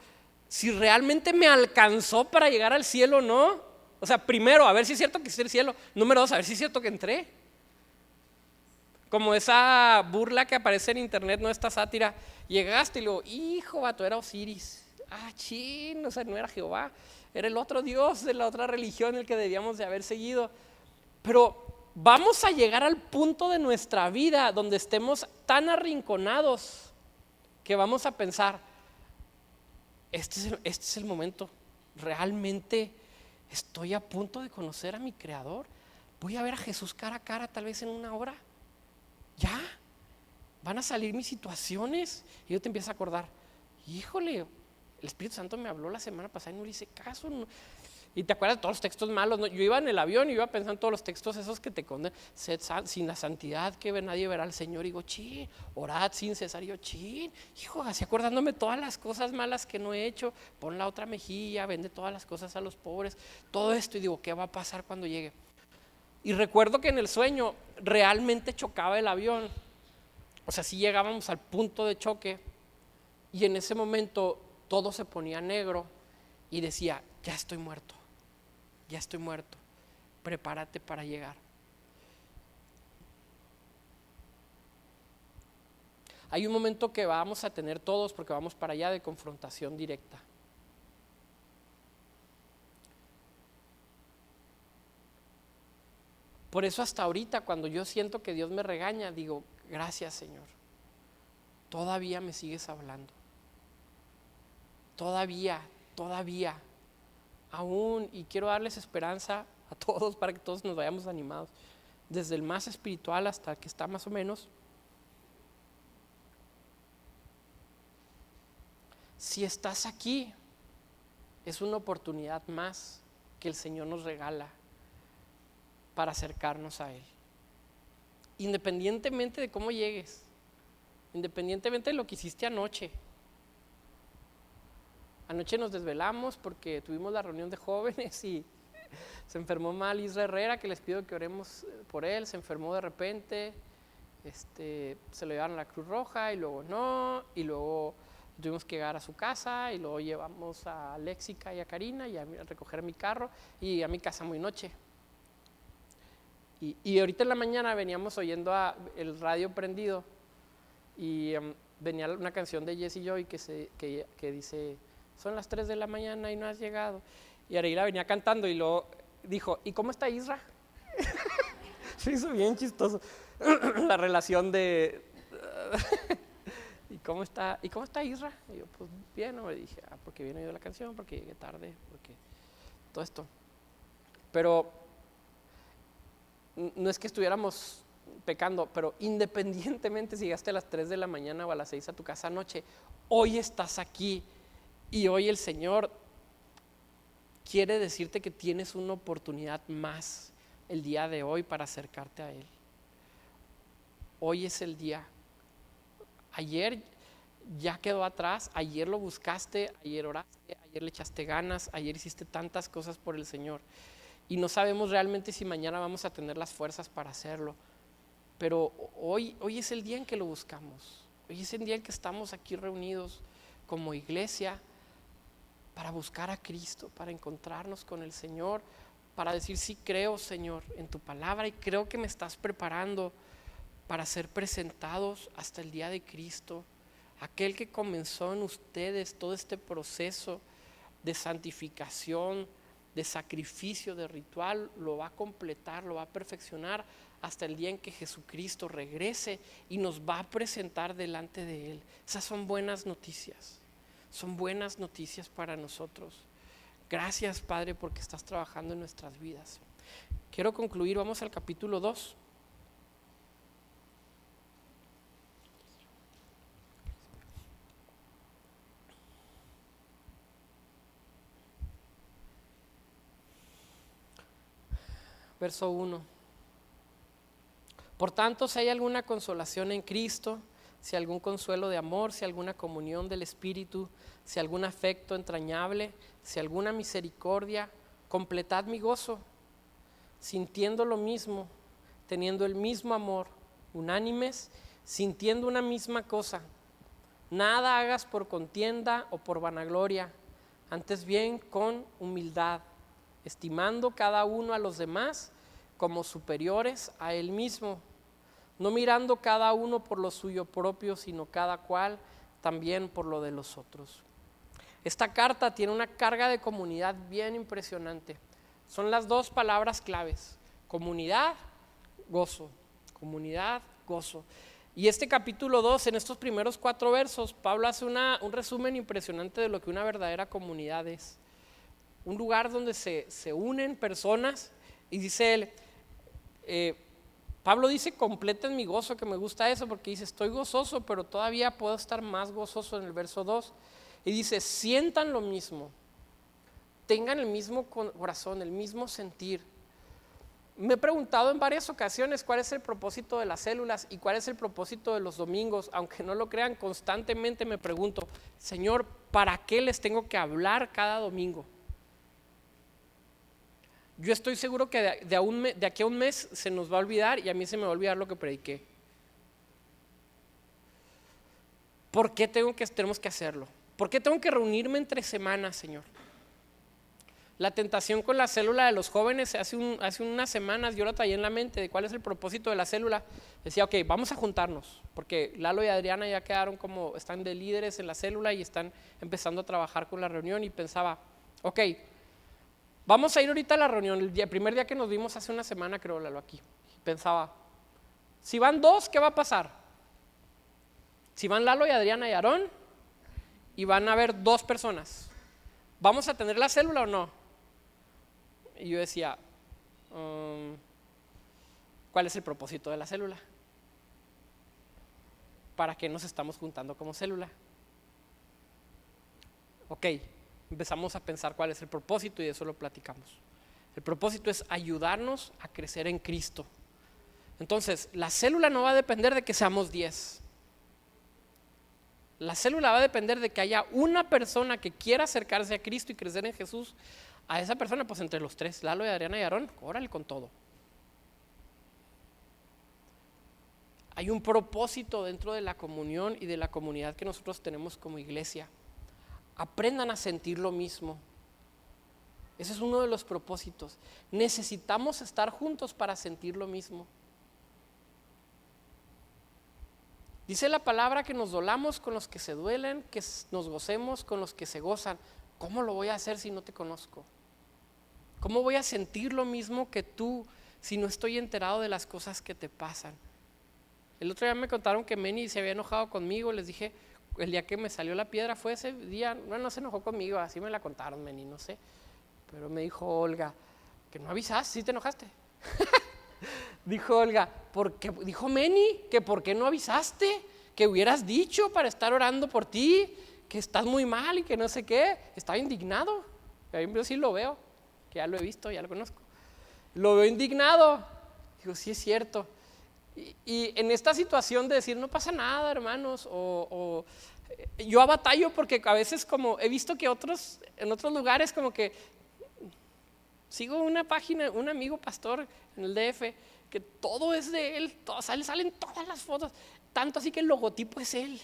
[SPEAKER 1] si realmente me alcanzó para llegar al cielo o no. O sea, primero, a ver si es cierto que es el cielo. Número 2, a ver si es cierto que entré. Como esa burla que aparece en internet, no, esta sátira. Llegaste y luego, hijo, vato, era Osiris. O sea, no era Jehová. Era el otro Dios de la otra religión el que debíamos de haber seguido. Pero vamos a llegar al punto de nuestra vida donde estemos tan arrinconados que vamos a pensar, este es el momento, realmente estoy a punto de conocer a mi Creador, voy a ver a Jesús cara a cara tal vez en 1 hora, ya, van a salir mis situaciones y yo te empiezo a acordar, híjole, el Espíritu Santo me habló la semana pasada y no le hice caso, no. Y te acuerdas de todos los textos malos, ¿no? Yo iba en el avión y iba pensando en todos los textos esos que te condenan, sin la santidad que nadie verá al Señor, y digo, orad sin cesar, y yo, hijo, así acordándome todas las cosas malas que no he hecho, pon la otra mejilla, vende todas las cosas a los pobres, todo esto, y digo, ¿qué va a pasar cuando llegue? Y recuerdo que en el sueño realmente chocaba el avión, o sea, sí llegábamos al punto de choque, y en ese momento todo se ponía negro, y decía, ya estoy muerto, prepárate para llegar. Hay un momento que vamos a tener todos, porque vamos para allá, de confrontación directa. Por eso hasta ahorita, cuando yo siento que Dios me regaña, digo, gracias, Señor, todavía me sigues hablando, todavía aún, y quiero darles esperanza a todos para que todos nos vayamos animados, desde el más espiritual hasta el que está más o menos. Si estás aquí es una oportunidad más que el Señor nos regala para acercarnos a Él. Independientemente de cómo llegues, independientemente de lo que hiciste anoche. Anoche nos desvelamos porque tuvimos la reunión de jóvenes y se enfermó mal Isra Herrera, que les pido que oremos por él. Se enfermó de repente, se lo llevaron a la Cruz Roja y luego no, y luego tuvimos que llegar a su casa y luego llevamos a Léxica y a Karina y a recoger mi carro y a mi casa muy noche. Y ahorita en la mañana veníamos oyendo el radio prendido y venía una canción de Jesse Joy que dice: son las 3 de la mañana y no has llegado. Y Areila venía cantando y luego dijo: ¿y cómo está Isra? Se hizo bien chistoso la relación de ¿y cómo está Isra? Y yo, pues bien, ¿no? Me dije, porque bien oído la canción, porque llegué tarde, porque todo esto. Pero no es que estuviéramos pecando, pero independientemente si llegaste a las 3 de la mañana o a las 6 a tu casa anoche, hoy estás aquí y hoy el Señor quiere decirte que tienes una oportunidad más el día de hoy para acercarte a Él. Hoy es el día. Ayer ya quedó atrás, ayer lo buscaste, ayer oraste, ayer le echaste ganas, ayer hiciste tantas cosas por el Señor. Y no sabemos realmente si mañana vamos a tener las fuerzas para hacerlo. Pero hoy es el día en que lo buscamos. Hoy es el día en que estamos aquí reunidos como iglesia para buscar a Cristo, para encontrarnos con el Señor, para decir: sí creo, Señor, en tu palabra y creo que me estás preparando para ser presentados hasta el día de Cristo. Aquel que comenzó en ustedes todo este proceso de santificación, de sacrificio, de ritual, lo va a completar, lo va a perfeccionar hasta el día en que Jesucristo regrese y nos va a presentar delante de Él. Esas son buenas noticias. Son buenas noticias para nosotros. Gracias, Padre, porque estás trabajando en nuestras vidas. Quiero concluir, vamos al capítulo 2. Verso 1. Por tanto, si hay alguna consolación en Cristo, si algún consuelo de amor, si alguna comunión del Espíritu, si algún afecto entrañable, si alguna misericordia, completad mi gozo, sintiendo lo mismo, teniendo el mismo amor, unánimes, sintiendo una misma cosa. Nada hagas por contienda o por vanagloria, antes bien con humildad, estimando cada uno a los demás como superiores a él mismo, no mirando cada uno por lo suyo propio, sino cada cual también por lo de los otros. Esta carta tiene una carga de comunidad bien impresionante. Son las dos palabras claves: comunidad, gozo. Comunidad, gozo. Y este capítulo 2, en estos primeros 4 versos, Pablo hace un resumen impresionante de lo que una verdadera comunidad es. Un lugar donde se unen personas, y dice él, Pablo dice: completen mi gozo, que me gusta eso, porque dice: estoy gozoso, pero todavía puedo estar más gozoso en el verso 2. Y dice: sientan lo mismo, tengan el mismo corazón, el mismo sentir. Me he preguntado en varias ocasiones cuál es el propósito de las células y cuál es el propósito de los domingos. Aunque no lo crean, constantemente me pregunto: Señor, ¿para qué les tengo que hablar cada domingo? Yo estoy seguro que de aquí a un mes se nos va a olvidar, y a mí se me va a olvidar lo que prediqué. ¿Por qué tenemos que hacerlo? ¿Por qué tengo que reunirme entre semanas, Señor? La tentación con la célula de los jóvenes hace unas semanas yo lo traía en la mente de cuál es el propósito de la célula. Decía: ok, vamos a juntarnos, porque Lalo y Adriana ya están de líderes en la célula y están empezando a trabajar con la reunión, y pensaba: ok, vamos a ir ahorita a la reunión. El primer día que nos vimos hace una semana, creo, Lalo, aquí. Pensaba: si van 2, ¿qué va a pasar? Si van Lalo y Adriana y Aarón, y van a haber 2 personas, ¿vamos a tener la célula o no? Y yo decía: ¿cuál es el propósito de la célula? ¿Para qué nos estamos juntando como célula? Ok, empezamos a pensar cuál es el propósito y de eso lo platicamos. El propósito es ayudarnos a crecer en Cristo. Entonces, la célula no va a depender de que seamos 10. La célula va a depender de que haya una persona que quiera acercarse a Cristo y crecer en Jesús. A esa persona, pues entre los 3, Lalo y Adriana y Aarón, órale con todo. Hay un propósito dentro de la comunión y de la comunidad que nosotros tenemos como iglesia. Aprendan a sentir lo mismo. Ese es uno de los propósitos. Necesitamos estar juntos para sentir lo mismo. Dice la palabra que nos dolamos con los que se duelen, que nos gocemos con los que se gozan. ¿Cómo lo voy a hacer si no te conozco? ¿Cómo voy a sentir lo mismo que tú si no estoy enterado de las cosas que te pasan? El otro día me contaron que Meni se había enojado conmigo. Les dije, el día que me salió la piedra fue ese día. No se enojó conmigo, así me la contaron, Meni, no sé. Pero me dijo Olga, que no avisaste, ¿sí te enojaste? Dijo Olga, dijo Meni, que por qué no avisaste, que hubieras dicho para estar orando por ti, que estás muy mal y que no sé qué. Estaba indignado. Yo sí lo veo, que ya lo he visto, ya lo conozco. Lo veo indignado. Digo, sí es cierto. Y en esta situación de decir, no pasa nada, hermanos, yo abatallo porque a veces como he visto que en otros lugares como que sigo una página, un amigo pastor en el DF, que todo es de él, salen todas las fotos, tanto así que el logotipo es él.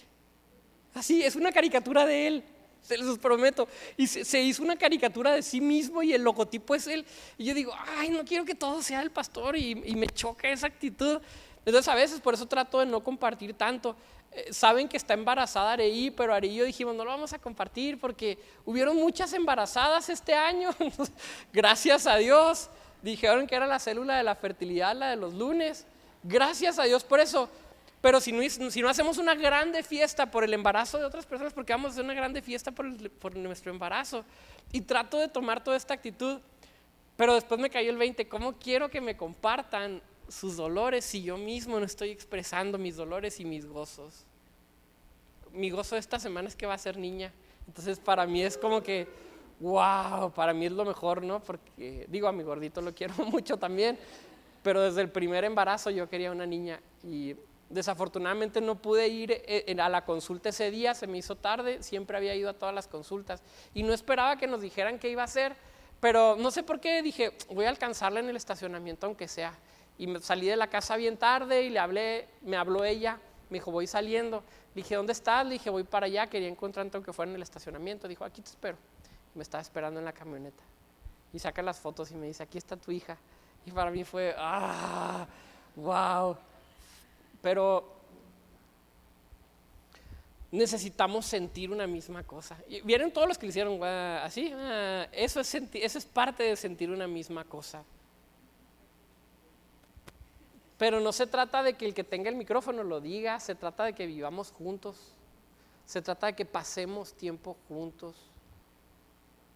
[SPEAKER 1] Así, es una caricatura de él, se los prometo. Y se hizo una caricatura de sí mismo y el logotipo es él. Y yo digo, ay, no quiero que todo sea el pastor y me choca esa actitud. Entonces a veces por eso trato de no compartir tanto. Saben que está embarazada Areí, pero Areí y yo dijimos no lo vamos a compartir porque hubieron muchas embarazadas este año. Gracias a Dios. Dijeron que era la célula de la fertilidad, la de los lunes. Gracias a Dios por eso. Pero si no hacemos una grande fiesta por el embarazo de otras personas, porque vamos a hacer una grande fiesta por nuestro embarazo. Y trato de tomar toda esta actitud. Pero después me cayó el 20. ¿Cómo quiero que me compartan sus dolores si yo mismo no estoy expresando mis dolores y mis gozos? Mi gozo de esta semana es que va a ser niña. Entonces para mí es como que wow, para mí es lo mejor, ¿no? Porque digo, a mi gordito lo quiero mucho también, pero desde el primer embarazo yo quería una niña y desafortunadamente no pude ir a la consulta ese día, se me hizo tarde. Siempre había ido a todas las consultas y no esperaba que nos dijeran qué iba a hacer, pero no sé por qué dije voy a alcanzarla en el estacionamiento aunque sea. Y salí de la casa bien tarde y me habló ella, me dijo voy saliendo. Le dije ¿dónde estás? Le dije voy para allá, quería encontrarte aunque fuera en el estacionamiento. Dijo aquí te espero. Me estaba esperando en la camioneta y saca las fotos y me dice aquí está tu hija. Y para mí fue wow. Pero necesitamos sentir una misma cosa. ¿Vieron todos los que le hicieron así? Eso es parte de sentir una misma cosa. Pero no se trata de que el que tenga el micrófono lo diga, se trata de que vivamos juntos, se trata de que pasemos tiempo juntos,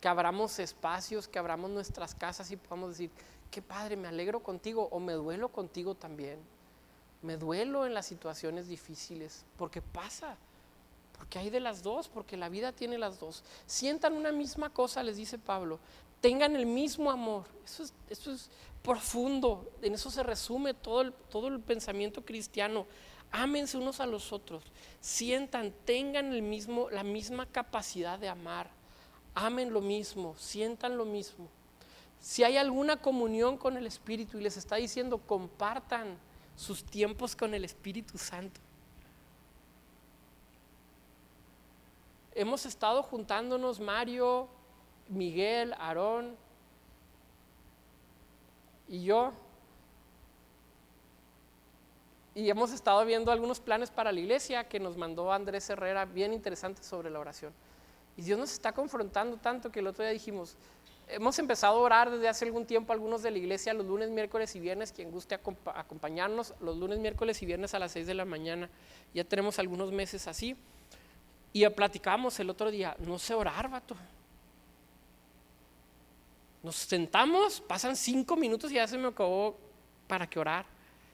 [SPEAKER 1] que abramos espacios, que abramos nuestras casas y podamos decir, qué padre, me alegro contigo o me duelo contigo también. Me duelo en las situaciones difíciles, porque pasa, porque hay de las dos, porque la vida tiene las dos. Sientan una misma cosa, les dice Pablo, tengan el mismo amor. Eso es profundo, en eso se resume todo el pensamiento cristiano. Ámense unos a los otros, sientan, tengan la misma capacidad de amar, amen lo mismo, sientan lo mismo. Si hay alguna comunión con el Espíritu y les está diciendo compartan sus tiempos con el Espíritu Santo. Hemos estado juntándonos Mario, Miguel, Aarón y yo, y hemos estado viendo algunos planes para la iglesia que nos mandó Andrés Herrera, bien interesantes sobre la oración. Y Dios nos está confrontando tanto que el otro día dijimos, hemos empezado a orar desde hace algún tiempo algunos de la iglesia los lunes, miércoles y viernes, quien guste acompañarnos los lunes, miércoles y viernes a las 6 de la mañana. Ya tenemos algunos meses así. Y platicábamos el otro día, no sé orar, vato. Nos sentamos, pasan 5 minutos y ya se me acabó para qué orar.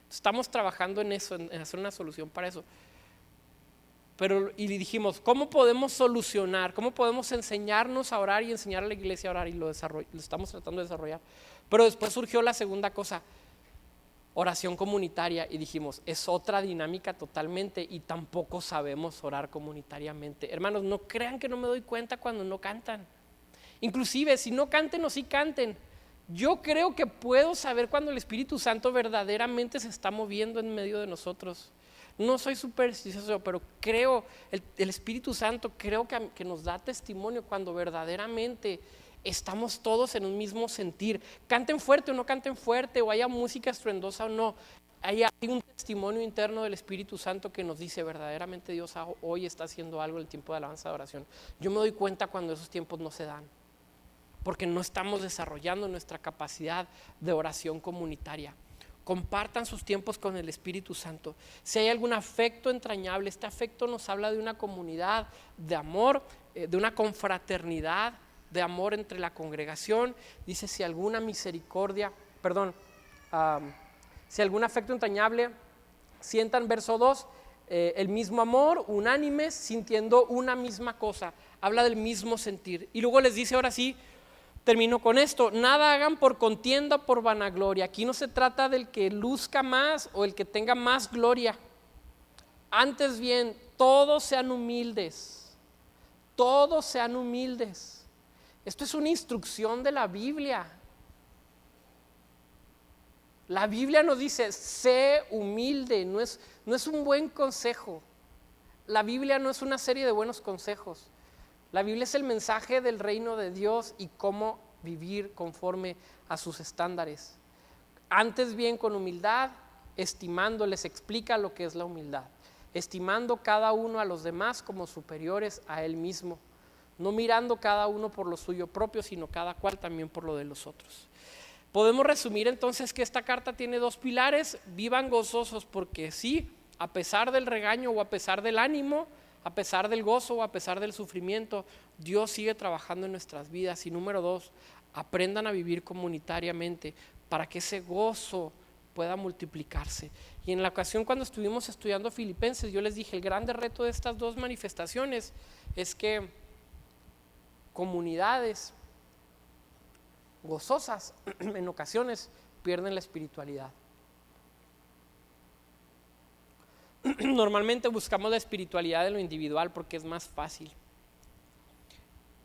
[SPEAKER 1] Estamos trabajando en eso, en hacer una solución para eso. Y dijimos, ¿cómo podemos solucionar? ¿Cómo podemos enseñarnos a orar y enseñar a la iglesia a orar? Y lo estamos tratando de desarrollar. Pero después surgió la segunda cosa, oración comunitaria, y dijimos, es otra dinámica totalmente y tampoco sabemos orar comunitariamente. Hermanos, no crean que no me doy cuenta cuando no cantan. Inclusive, si no canten o sí canten, yo creo que puedo saber cuando el Espíritu Santo verdaderamente se está moviendo en medio de nosotros. No soy supersticioso, pero creo, el Espíritu Santo creo que nos da testimonio cuando verdaderamente estamos todos en un mismo sentir. Canten fuerte o no canten fuerte, o haya música estruendosa o no, hay un testimonio interno del Espíritu Santo que nos dice verdaderamente Dios hoy está haciendo algo en el tiempo de alabanza de oración. Yo me doy cuenta cuando esos tiempos no se dan, porque no estamos desarrollando nuestra capacidad de oración comunitaria. Compartan sus tiempos con el Espíritu Santo. Si hay algún afecto entrañable, este afecto nos habla de una comunidad de amor, de una confraternidad, de amor entre la congregación. Dice, si algún afecto entrañable, sientan, verso 2, el mismo amor, unánimes, sintiendo una misma cosa. Habla del mismo sentir. Y luego les dice, ahora sí, termino con esto, nada hagan por contienda, por vanagloria. Aquí no se trata del que luzca más o el que tenga más gloria. Antes bien, todos sean humildes. Todos sean humildes. Esto es una instrucción de la Biblia. La Biblia nos dice, sé humilde, no es un buen consejo. La Biblia no es una serie de buenos consejos. La Biblia es el mensaje del reino de Dios y cómo vivir conforme a sus estándares. Antes bien, con humildad, estimando, les explica lo que es la humildad. Estimando cada uno a los demás como superiores a él mismo. No mirando cada uno por lo suyo propio, sino cada cual también por lo de los otros. Podemos resumir entonces que esta carta tiene dos pilares. Vivan gozosos porque sí, a pesar del regaño o a pesar del ánimo, a pesar del gozo o a pesar del sufrimiento, Dios sigue trabajando en nuestras vidas. Y número 2, aprendan a vivir comunitariamente para que ese gozo pueda multiplicarse. Y en la ocasión cuando estuvimos estudiando Filipenses, yo les dije, el grande reto de estas dos manifestaciones es que comunidades gozosas en ocasiones pierden la espiritualidad. Normalmente buscamos la espiritualidad en lo individual porque es más fácil.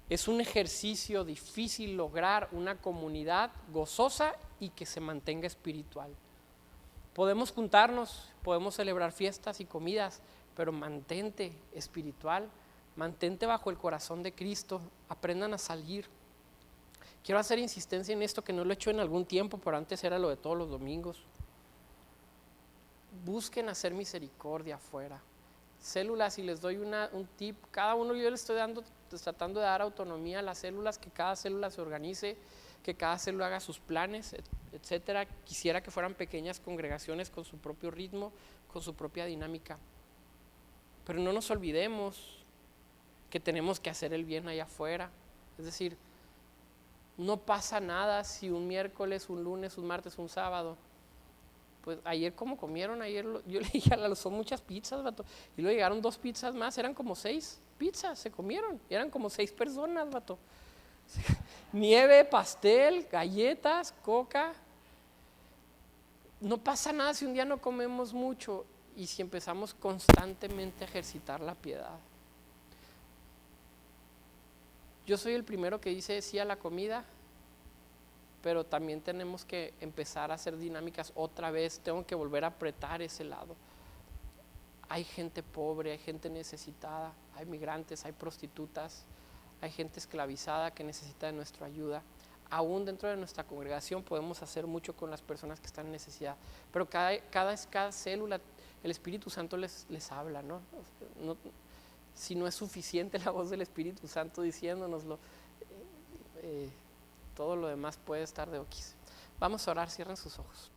[SPEAKER 1] Es un ejercicio difícil lograr una comunidad gozosa y que se mantenga espiritual. Podemos juntarnos, podemos celebrar fiestas y comidas, pero mantente espiritual, mantente bajo el corazón de Cristo, aprendan a salir. Quiero hacer insistencia en esto que no lo he hecho en algún tiempo, pero antes era lo de todos los domingos. Busquen hacer misericordia afuera. Células, y les doy un tip, cada uno yo les estoy tratando de dar autonomía a las células, que cada célula se organice, que cada célula haga sus planes, etcétera. Quisiera que fueran pequeñas congregaciones con su propio ritmo, con su propia dinámica. Pero no nos olvidemos que tenemos que hacer el bien allá afuera. Es decir, no pasa nada si un miércoles, un lunes, un martes, un sábado. Pues ayer como comieron, yo le dije, son muchas pizzas, vato. Y luego llegaron 2 pizzas más, eran como 6 pizzas, se comieron. Eran como 6 personas, vato. Nieve, pastel, galletas, coca. No pasa nada si un día no comemos mucho y si empezamos constantemente a ejercitar la piedad. Yo soy el primero que dice sí a la comida, pero también tenemos que empezar a hacer dinámicas otra vez. Tengo que volver a apretar ese lado. Hay gente pobre, hay gente necesitada, hay migrantes, hay prostitutas, hay gente esclavizada que necesita de nuestra ayuda. Aún dentro de nuestra congregación podemos hacer mucho con las personas que están en necesidad, pero cada célula, el Espíritu Santo les habla, ¿no? Si no es suficiente la voz del Espíritu Santo diciéndonoslo, todo lo demás puede estar de oquis. Vamos a orar, cierren sus ojos.